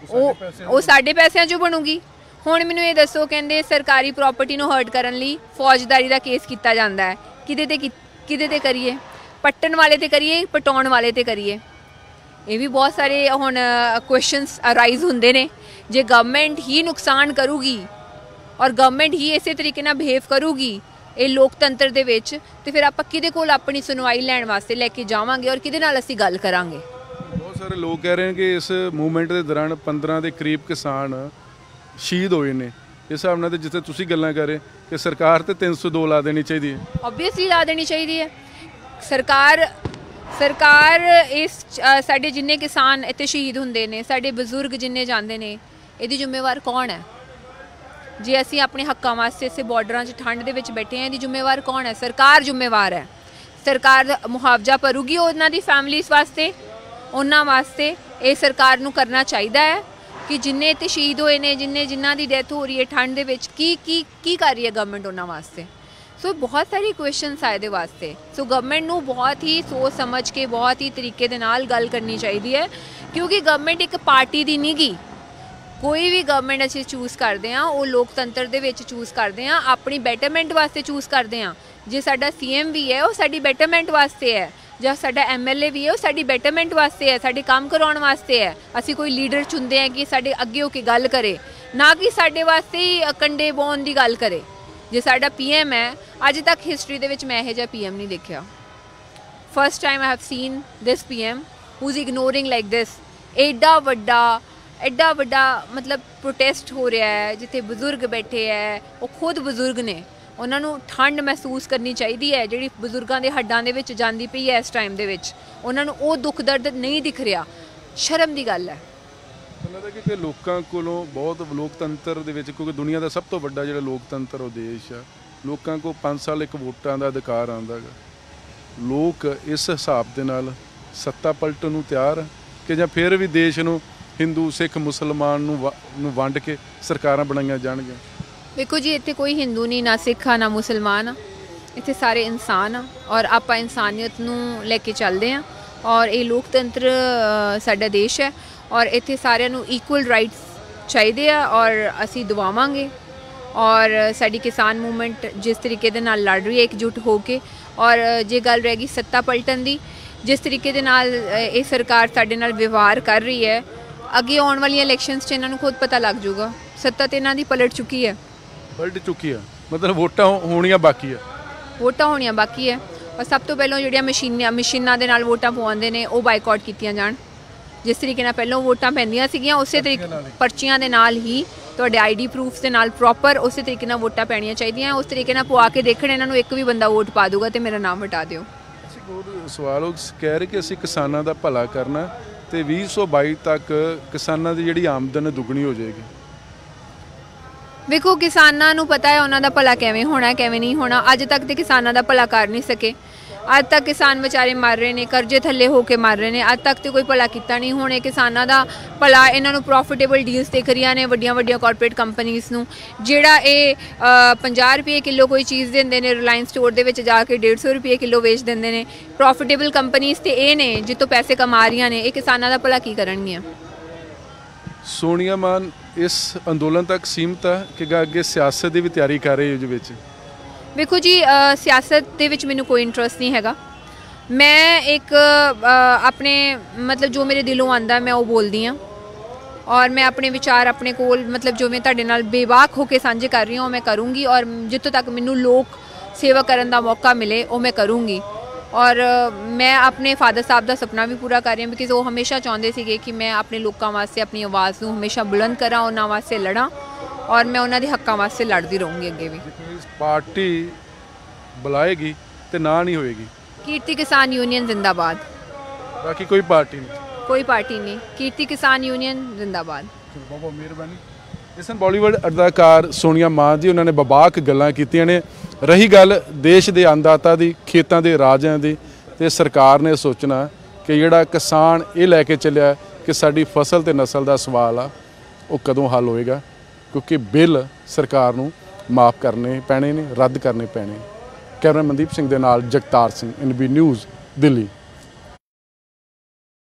ਉਹ ਸਾਡੇ ਪੈਸਿਆਂ 'ਚੋਂ ਬਣੂਗੀ। ਹੁਣ ਮੈਨੂੰ ਇਹ ਦੱਸੋ, ਕਹਿੰਦੇ ਸਰਕਾਰੀ ਪ੍ਰਾਪਰਟੀ ਨੂੰ ਹਰਟ ਕਰਨ ਲਈ ਫੌਜਦਾਰੀ ਦਾ ਕੇਸ ਕੀਤਾ ਜਾਂਦਾ ਹੈ। ਕਿਹਦੇ ਤੇ ਕਰੀਏ? ਪੱਟਣ ਵਾਲੇ ਤੇ ਕਰੀਏ, ਪਟਾਉਣ ਵਾਲੇ ਤੇ ਕਰੀਏ? ਇਹ ਵੀ ਬਹੁਤ ਸਾਰੇ ਹੁਣ ਕੁਐਸਚਨਸ ਅਰਾਈਜ਼ ਹੁੰਦੇ ਨੇ। ਜੇ ਗਵਰਨਮੈਂਟ ਹੀ ਨੁਕਸਾਨ ਕਰੂਗੀ ਔਰ ਗਵਰਨਮੈਂਟ ਹੀ ਇਸੇ ਤਰੀਕੇ ਨਾਲ ਬਿਹੇਵ ਕਰੂਗੀ ਇਹ ਲੋਕਤੰਤਰ ਦੇ ਵਿੱਚ, ਤੇ ਫਿਰ ਆਪਾਂ ਕਿਹਦੇ ਕੋਲ ਆਪਣੀ ਸੁਣਵਾਈ ਲੈਣ ਵਾਸਤੇ ਲੈ ਕੇ ਜਾਵਾਂਗੇ ਔਰ ਕਿਹਦੇ ਨਾਲ ਅਸੀਂ ਗੱਲ ਕਰਾਂਗੇ? ਬਹੁਤ ਸਾਰੇ ਲੋਕ ਕਹਿ ਰਹੇ ਨੇ ਕਿ ਇਸ ਮੂਵਮੈਂਟ ਦੇ ਦੌਰਾਨ 15 ਦੇ ਕਰੀਬ ਕਿਸਾਨ ਸ਼ਹੀਦ ਹੋਏ ਨੇ। ਇਸ ਹਿਸਾਬ ਨਾਲ ਤੇ ਜਿੱਥੇ ਤੁਸੀਂ ਗੱਲਾਂ ਕਰ ਰਹੇ ਕਿ ਸਰਕਾਰ ਤੇ 302 ਲਾ ਦੇਣੀ ਚਾਹੀਦੀ ਹੈ। ਓਬਵੀਅਸਲੀ ਲਾ ਦੇਣੀ ਚਾਹੀਦੀ ਹੈ। ਸਰਕਾਰ ਇਸ ਸਾਡੇ ਜਿੰਨੇ ਕਿਸਾਨ ਇੱਥੇ ਸ਼ਹੀਦ ਹੁੰਦੇ ਨੇ, ਸਾਡੇ ਬਜ਼ੁਰਗ ਜਿੰਨੇ ਜਾਂਦੇ ਨੇ, ਇਹਦੀ ਜ਼ਿੰਮੇਵਾਰ ਕੌਣ ਹੈ? ਜੇ ਅਸੀਂ ਆਪਣੇ ਹੱਕਾਂ ਵਾਸਤੇ ਇਸੇ ਬਾਰਡਰਾਂ 'ਚ ਠੰਡ ਦੇ ਵਿੱਚ ਬੈਠੇ ਹਾਂ, ਇਹਦੀ ਜ਼ਿੰਮੇਵਾਰ ਕੌਣ ਹੈ? ਸਰਕਾਰ ਜ਼ਿੰਮੇਵਾਰ ਹੈ। ਸਰਕਾਰ ਮੁਆਵਜ਼ਾ ਭਰੂਗੀ ਉਹਨਾਂ ਦੀ ਫੈਮਲੀਜ਼ ਵਾਸਤੇ, ਉਹਨਾਂ ਵਾਸਤੇ। ਇਹ ਸਰਕਾਰ ਨੂੰ ਕਰਨਾ ਚਾਹੀਦਾ ਹੈ ਕਿ ਜਿੰਨੇ ਇੱਥੇ ਸ਼ਹੀਦ ਹੋਏ ਨੇ, ਜਿਨ੍ਹਾਂ ਦੀ ਡੈਥ ਹੋ ਰਹੀ ਹੈ ਠੰਡ ਦੇ ਵਿੱਚ, ਕੀ ਕਰ ਰਹੀ ਹੈ ਗਵਰਨਮੈਂਟ ਉਹਨਾਂ ਵਾਸਤੇ? ਸੋ ਬਹੁਤ ਸਾਰੀ ਕੁਐਸਚਨਸ ਆਏ ਦੇ ਵਾਸਤੇ। ਸੋ ਗਵਰਨਮੈਂਟ ਨੂੰ ਬਹੁਤ ਹੀ ਸੋਚ ਸਮਝ ਕੇ, ਬਹੁਤ ਹੀ ਤਰੀਕੇ ਦੇ ਨਾਲ ਗੱਲ ਕਰਨੀ ਚਾਹੀਦੀ ਹੈ, ਕਿਉਂਕਿ ਗਵਰਨਮੈਂਟ ਇੱਕ ਪਾਰਟੀ ਦੀ ਨਹੀਂ ਗੀ। ਕੋਈ ਵੀ ਗਵਰਨਮੈਂਟ ਅਸੀਂ ਚੂਜ਼ ਕਰਦੇ ਹਾਂ ਉਹ ਲੋਕਤੰਤਰ ਦੇ ਵਿੱਚ ਚੂਜ਼ ਕਰਦੇ ਹਾਂ, ਆਪਣੀ ਬੈਟਰਮੈਂਟ ਵਾਸਤੇ ਚੂਜ਼ ਕਰਦੇ ਹਾਂ। ਜੇ ਸਾਡਾ CM ਵੀ ਹੈ ਉਹ ਸਾਡੀ ਬੈਟਰਮੈਂਟ ਵਾਸਤੇ ਹੈ, ਜਾਂ ਸਾਡਾ MLA ਵੀ ਹੈ ਉਹ ਸਾਡੀ ਬੈਟਰਮੈਂਟ ਵਾਸਤੇ ਹੈ, ਸਾਡੇ ਕੰਮ ਕਰਾਉਣ ਵਾਸਤੇ ਹੈ। ਅਸੀਂ ਕੋਈ ਲੀਡਰ ਚੁਣਦੇ ਹਾਂ ਕਿ ਸਾਡੇ ਅੱਗੇ ਹੋ ਕੇ ਗੱਲ ਕਰੇ, ਨਾ ਕਿ ਸਾਡੇ ਵਾਸਤੇ ਹੀ ਕੰਡੇ ਬੋਨ ਦੀ ਗੱਲ ਕਰੇ। ਜੇ ਸਾਡਾ PM ਹੈ, ਅੱਜ ਤੱਕ ਹਿਸਟਰੀ ਦੇ ਵਿੱਚ ਮੈਂ ਇਹੋ ਜਿਹਾ PM ਨਹੀਂ ਦੇਖਿਆ। First time I have seen this PM who is ignoring like this. ਐਡਾ ਵੱਡਾ ਮਤਲਬ ਪ੍ਰੋਟੈਸਟ ਹੋ ਰਿਹਾ ਹੈ ਜਿੱਥੇ ਬਜ਼ੁਰਗ ਬੈਠੇ ਹੈ, ਉਹ ਖੁਦ ਬਜ਼ੁਰਗ ਨੇ, ਉਹਨਾਂ ਨੂੰ ਠੰਡ ਮਹਿਸੂਸ ਕਰਨੀ ਚਾਹੀਦੀ ਹੈ ਜਿਹੜੀ ਬਜ਼ੁਰਗਾਂ ਦੇ ਹੱਡਾਂ ਦੇ ਵਿੱਚ ਜਾਂਦੀ ਪਈ ਹੈ ਇਸ ਟਾਈਮ ਦੇ ਵਿੱਚ। ਉਹਨਾਂ ਨੂੰ ਉਹ ਦੁੱਖ ਦਰਦ ਨਹੀਂ ਦਿਖ ਰਿਹਾ। ਸ਼ਰਮ ਦੀ ਗੱਲ ਹੈ। ਮੈਨੂੰ ਲੱਗਦਾ ਕਿ ਲੋਕਾਂ ਕੋਲੋਂ ਬਹੁਤ ਲੋਕਤੰਤਰ ਦੇ ਵਿੱਚ, ਕਿਉਂਕਿ ਦੁਨੀਆ ਦਾ ਸਭ ਤੋਂ ਵੱਡਾ ਜਿਹੜਾ ਲੋਕਤੰਤਰ ਉਹ ਦੇਸ਼ ਆ, ਲੋਕਾਂ ਕੋਲ 5 ਸਾਲ ਇੱਕ ਵੋਟਾਂ ਦਾ ਅਧਿਕਾਰ ਆਉਂਦਾ ਗਾ। ਲੋਕ ਇਸ ਹਿਸਾਬ ਦੇ ਨਾਲ ਸੱਤਾ ਪਲਟਣ ਨੂੰ ਤਿਆਰ ਆ ਕਿ ਜਾਂ ਫਿਰ ਵੀ ਦੇਸ਼ ਨੂੰ ਹਿੰਦੂ, ਸਿੱਖ, ਮੁਸਲਮਾਨ ਨੂੰ ਵੰਡ ਕੇ ਸਰਕਾਰਾਂ ਬਣਾਈਆਂ ਜਾਣਗੀਆਂ? ਦੇਖੋ ਜੀ, ਇੱਥੇ ਕੋਈ ਹਿੰਦੂ ਨਹੀਂ, ਨਾ ਸਿੱਖ ਆ, ਨਾ ਮੁਸਲਮਾਨ ਆ। ਇੱਥੇ ਸਾਰੇ ਇਨਸਾਨ ਆ ਔਰ ਆਪਾਂ ਇਨਸਾਨੀਅਤ ਨੂੰ ਲੈ ਕੇ ਚੱਲਦੇ ਹਾਂ। ਔਰ ਇਹ ਲੋਕਤੰਤਰ ਸਾਡਾ ਦੇਸ਼ ਹੈ ਔਰ ਇੱਥੇ ਸਾਰਿਆਂ ਨੂੰ ਇਕੁਅਲ ਰਾਈਟਸ ਚਾਹੀਦੇ ਆ ਔਰ ਅਸੀਂ ਦਵਾਵਾਂਗੇ। ਔਰ ਸਾਡੀ ਕਿਸਾਨ ਮੂਵਮੈਂਟ ਜਿਸ ਤਰੀਕੇ ਦੇ ਨਾਲ ਲੜ ਰਹੀ ਹੈ ਇਕਜੁੱਟ ਹੋ ਕੇ। ਔਰ ਜੇ ਗੱਲ ਰਹਿ ਗਈ ਸੱਤਾ ਪਲਟਣ ਦੀ, ਜਿਸ ਤਰੀਕੇ ਦੇ ਨਾਲ ਇਹ ਸਰਕਾਰ ਸਾਡੇ ਨਾਲ ਵਿਵਹਾਰ ਕਰ ਰਹੀ ਹੈ, ਅੱਗੇ ਆਉਣ ਵਾਲੀਆਂ ਇਲੈਕਸ਼ਨਸ 'ਚ ਇਹਨਾਂ ਨੂੰ ਖੁਦ ਪਤਾ ਲੱਗ ਜਾਊਗਾ। ਸੱਤਾ ਤੇ ਇਹਨਾਂ ਦੀ ਪਲਟ ਚੁੱਕੀ ਹੈ। ਮਤਲਬ ਵੋਟਾਂ ਹੋਣੀਆਂ ਬਾਕੀ ਹੈ। ਔਰ ਸਭ ਤੋਂ ਪਹਿਲਾਂ ਜਿਹੜੀਆਂ ਮਸ਼ੀਨਾਂ ਦੇ ਨਾਲ ਵੋਟਾਂ ਪਵਾਉਂਦੇ ਨੇ ਉਹ ਬਾਈਕਾਟ ਕੀਤੀਆਂ ਜਾਣ। ਜਿਸ ਤਰੀਕੇ ਨਾਲ ਪਹਿਲਾਂ ਵੋਟਾਂ ਪੈਂਦੀਆਂ ਸੀਗੀਆਂ ਉਸੇ ਤਰੀਕੇ ਪਰਚੀਆਂ ਦੇ ਨਾਲ ਹੀ, ਤੁਹਾਡੇ ID ਪ੍ਰੂਫਸ ਦੇ ਨਾਲ ਪ੍ਰੋਪਰ ਉਸੇ ਤਰੀਕੇ ਨਾਲ ਵੋਟਾਂ ਪੈਣੀਆਂ ਚਾਹੀਦੀਆਂ। ਉਸ ਤਰੀਕੇ ਨਾਲ ਪਵਾ ਕੇ ਦੇਖਣ ਇਹਨਾਂ ਨੂੰ ਇੱਕ ਵੀ ਬੰਦਾ ਵੋਟ ਪਾ ਦੂਗਾ ਤੇ ਮੇਰਾ ਨਾਮ ਹਟਾ ਦਿਓ। ਸਵਾਲ ਉਹ ਕਹਿ ਰਹੇ ਕਿ ਅਸੀਂ ਕਿਸਾਨਾਂ ਦਾ ਭਲਾ ਕਰਨਾ ਤੇ 2022 ਤੱਕ ਕਿਸਾਨਾਂ ਦੀ ਜਿਹੜੀ ਆਮਦਨ ਦੁੱਗਣੀ ਹੋ ਜਾਏਗੀ। ਵੇਖੋ, ਕਿਸਾਨਾਂ ਨੂੰ ਪਤਾ ਹੈ ਉਹਨਾਂ ਦਾ ਭਲਾ ਕਿਵੇਂ ਹੋਣਾ, ਕਿਵੇਂ ਨਹੀਂ ਹੋਣਾ। ਅੱਜ ਤੱਕ ਤੇ ਕਿਸਾਨਾਂ ਦਾ ਭਲਾ ਕਰ ਨਹੀਂ ਸਕੇ। ਅੱਜ ਤੱਕ ਕਿਸਾਨ ਵਿਚਾਰੇ ਮਰ ਰਹੇ ਨੇ, ਕਰਜ਼ੇ ਥੱਲੇ ਹੋ ਕੇ ਮਰ ਰਹੇ ਨੇ। ਅੱਜ ਤੱਕ ਤੇ ਕੋਈ ਭਲਾ ਕੀਤਾ ਨਹੀਂ। ਹੁਣ ਇਹ ਕਿਸਾਨਾਂ ਦਾ ਭਲਾ ਇਹਨਾਂ ਨੂੰ ਪ੍ਰੋਫਿਟੇਬਲ ਡੀਲਸ ਦਿਖ ਰਹੀਆਂ ਨੇ ਵੱਡੀਆਂ ਕਾਰਪੋਰੇਟ ਕੰਪਨੀਜ਼ ਨੂੰ। ਜਿਹੜਾ ਇਹ 50 ਰੁਪਏ ਕਿਲੋ ਕੋਈ ਚੀਜ਼ ਦਿੰਦੇ ਨੇ, ਰਿਲਾਇੰਸ ਸਟੋਰ ਦੇ ਵਿੱਚ ਜਾ ਕੇ 150 ਰੁਪਏ ਕਿਲੋ ਵੇਚ ਦਿੰਦੇ ਨੇ। ਪ੍ਰੋਫਿਟੇਬਲ ਕੰਪਨੀਜ਼ ਤੇ ਇਹ ਨੇ ਜਿੱਥੋਂ ਪੈਸੇ ਕਮਾ ਰਹੀਆਂ ਨੇ। ਇਹ ਕਿਸਾਨਾਂ ਦਾ ਭਲਾ ਕੀ ਕਰਨਗੀਆਂ? ਸੋਨੀਆ ਮਾਨ ਇਸ ਅੰਦੋਲਨ ਤੱਕ ਸੀਮਤ ਹੈ ਕਿ ਅੱਗੇ ਸਿਆਸਤ ਦੀ ਵੀ ਤਿਆਰੀ ਕਰ ਰਹੀ ਹੈ ਉਹਦੇ ਵਿੱਚ? ਵੇਖੋ ਜੀ, ਸਿਆਸਤ ਦੇ ਵਿੱਚ ਮੈਨੂੰ ਕੋਈ ਇੰਟਰਸਟ ਨਹੀਂ ਹੈਗਾ। ਮੈਂ ਇੱਕ ਆਪਣੇ ਮਤਲਬ ਜੋ ਮੇਰੇ ਦਿਲੋਂ ਆਉਂਦਾ ਮੈਂ ਉਹ ਬੋਲਦੀ ਹਾਂ ਔਰ ਮੈਂ ਆਪਣੇ ਵਿਚਾਰ ਆਪਣੇ ਕੋਲ ਮਤਲਬ ਜੋ ਮੈਂ ਤੁਹਾਡੇ ਨਾਲ ਬੇਬਾਕ ਹੋ ਕੇ ਸਾਂਝੇ ਕਰ ਰਹੀ ਹਾਂ ਉਹ ਮੈਂ ਕਰੂੰਗੀ। ਔਰ ਜਿੱਥੋਂ ਤੱਕ ਮੈਨੂੰ ਲੋਕ ਸੇਵਾ ਕਰਨ ਦਾ ਮੌਕਾ ਮਿਲੇ ਉਹ ਮੈਂ ਕਰੂੰਗੀ। ਔਰ ਮੈਂ ਆਪਣੇ ਫਾਦਰ ਸਾਹਿਬ ਦਾ ਸੁਪਨਾ ਵੀ ਪੂਰਾ ਕਰ ਰਹੀ ਹਾਂ, ਬਿਕਾਜ਼ ਉਹ ਹਮੇਸ਼ਾ ਚਾਹੁੰਦੇ ਸੀਗੇ ਕਿ ਮੈਂ ਆਪਣੇ ਲੋਕਾਂ ਵਾਸਤੇ ਆਪਣੀ ਆਵਾਜ਼ ਨੂੰ ਹਮੇਸ਼ਾ ਬੁਲੰਦ ਕਰਾਂ, ਉਹਨਾਂ ਵਾਸਤੇ ਲੜਾਂ ਔਰ ਮੈਂ ਉਹਨਾਂ ਦੇ ਹੱਕਾਂ ਵਾਸਤੇ ਲੜਦੀ ਰਹੂੰਗੀ ਅੱਗੇ ਵੀ। ਪਾਰਟੀ ਬੁਲਾਏਗੀ ਤੇ ਨਾ ਨਹੀਂ ਹੋਏਗੀ। ਕੀਰਤੀ ਕਿਸਾਨ ਯੂਨੀਅਨ ਜ਼ਿੰਦਾਬਾਦ। ਬਾਕੀ ਕੋਈ ਪਾਰਟੀ ਨਹੀਂ। ਕੀਰਤੀ ਕਿਸਾਨ ਯੂਨੀਅਨ ਜ਼ਿੰਦਾਬਾਦ। ਬਹੁਤ ਬਹੁਤ ਮਿਹਰਬਾਨੀ। ਇਸ ਬਾਲੀਵੁੱਡ ਅਦਾਕਾਰ ਸੋਨੀਆ ਮਾਨ ਜੀ, ਉਹਨਾਂ ਨੇ ਬਬਾਕ ਗੱਲਾਂ ਕੀਤੀਆਂ ਨੇ। ਰਹੀ ਗੱਲ ਦੇਸ਼ ਦੇ ਅੰਨਦਾਤਾ ਦੀ, ਖੇਤਾਂ ਦੇ ਰਾਜਿਆਂ ਦੀ, ਤੇ ਸਰਕਾਰ ਨੇ ਸੋਚਣਾ ਕਿ ਜਿਹੜਾ ਕਿਸਾਨ ਇਹ ਲੈ ਕੇ ਚੱਲਿਆ ਕਿ ਸਾਡੀ ਫਸਲ ਤੇ ਨਸਲ ਦਾ ਸਵਾਲ ਆ, ਉਹ ਕਦੋਂ ਹੱਲ ਹੋਏਗਾ, ਕਿਉਂਕਿ ਬਿੱਲ ਸਰਕਾਰ ਨੂੰ ਮਾਫ ਕਰਨੇ ਪੈਣੇ ਨੇ, ਰੱਦ ਕਰਨੇ ਪੈਣੇ। ਕੈਮਰਾ ਮਨਦੀਪ ਸਿੰਘ ਦੇ ਨਾਲ ਜਗਤਾਰ ਸਿੰਘ, NB ਨਿਊਜ਼, ਦਿੱਲੀ।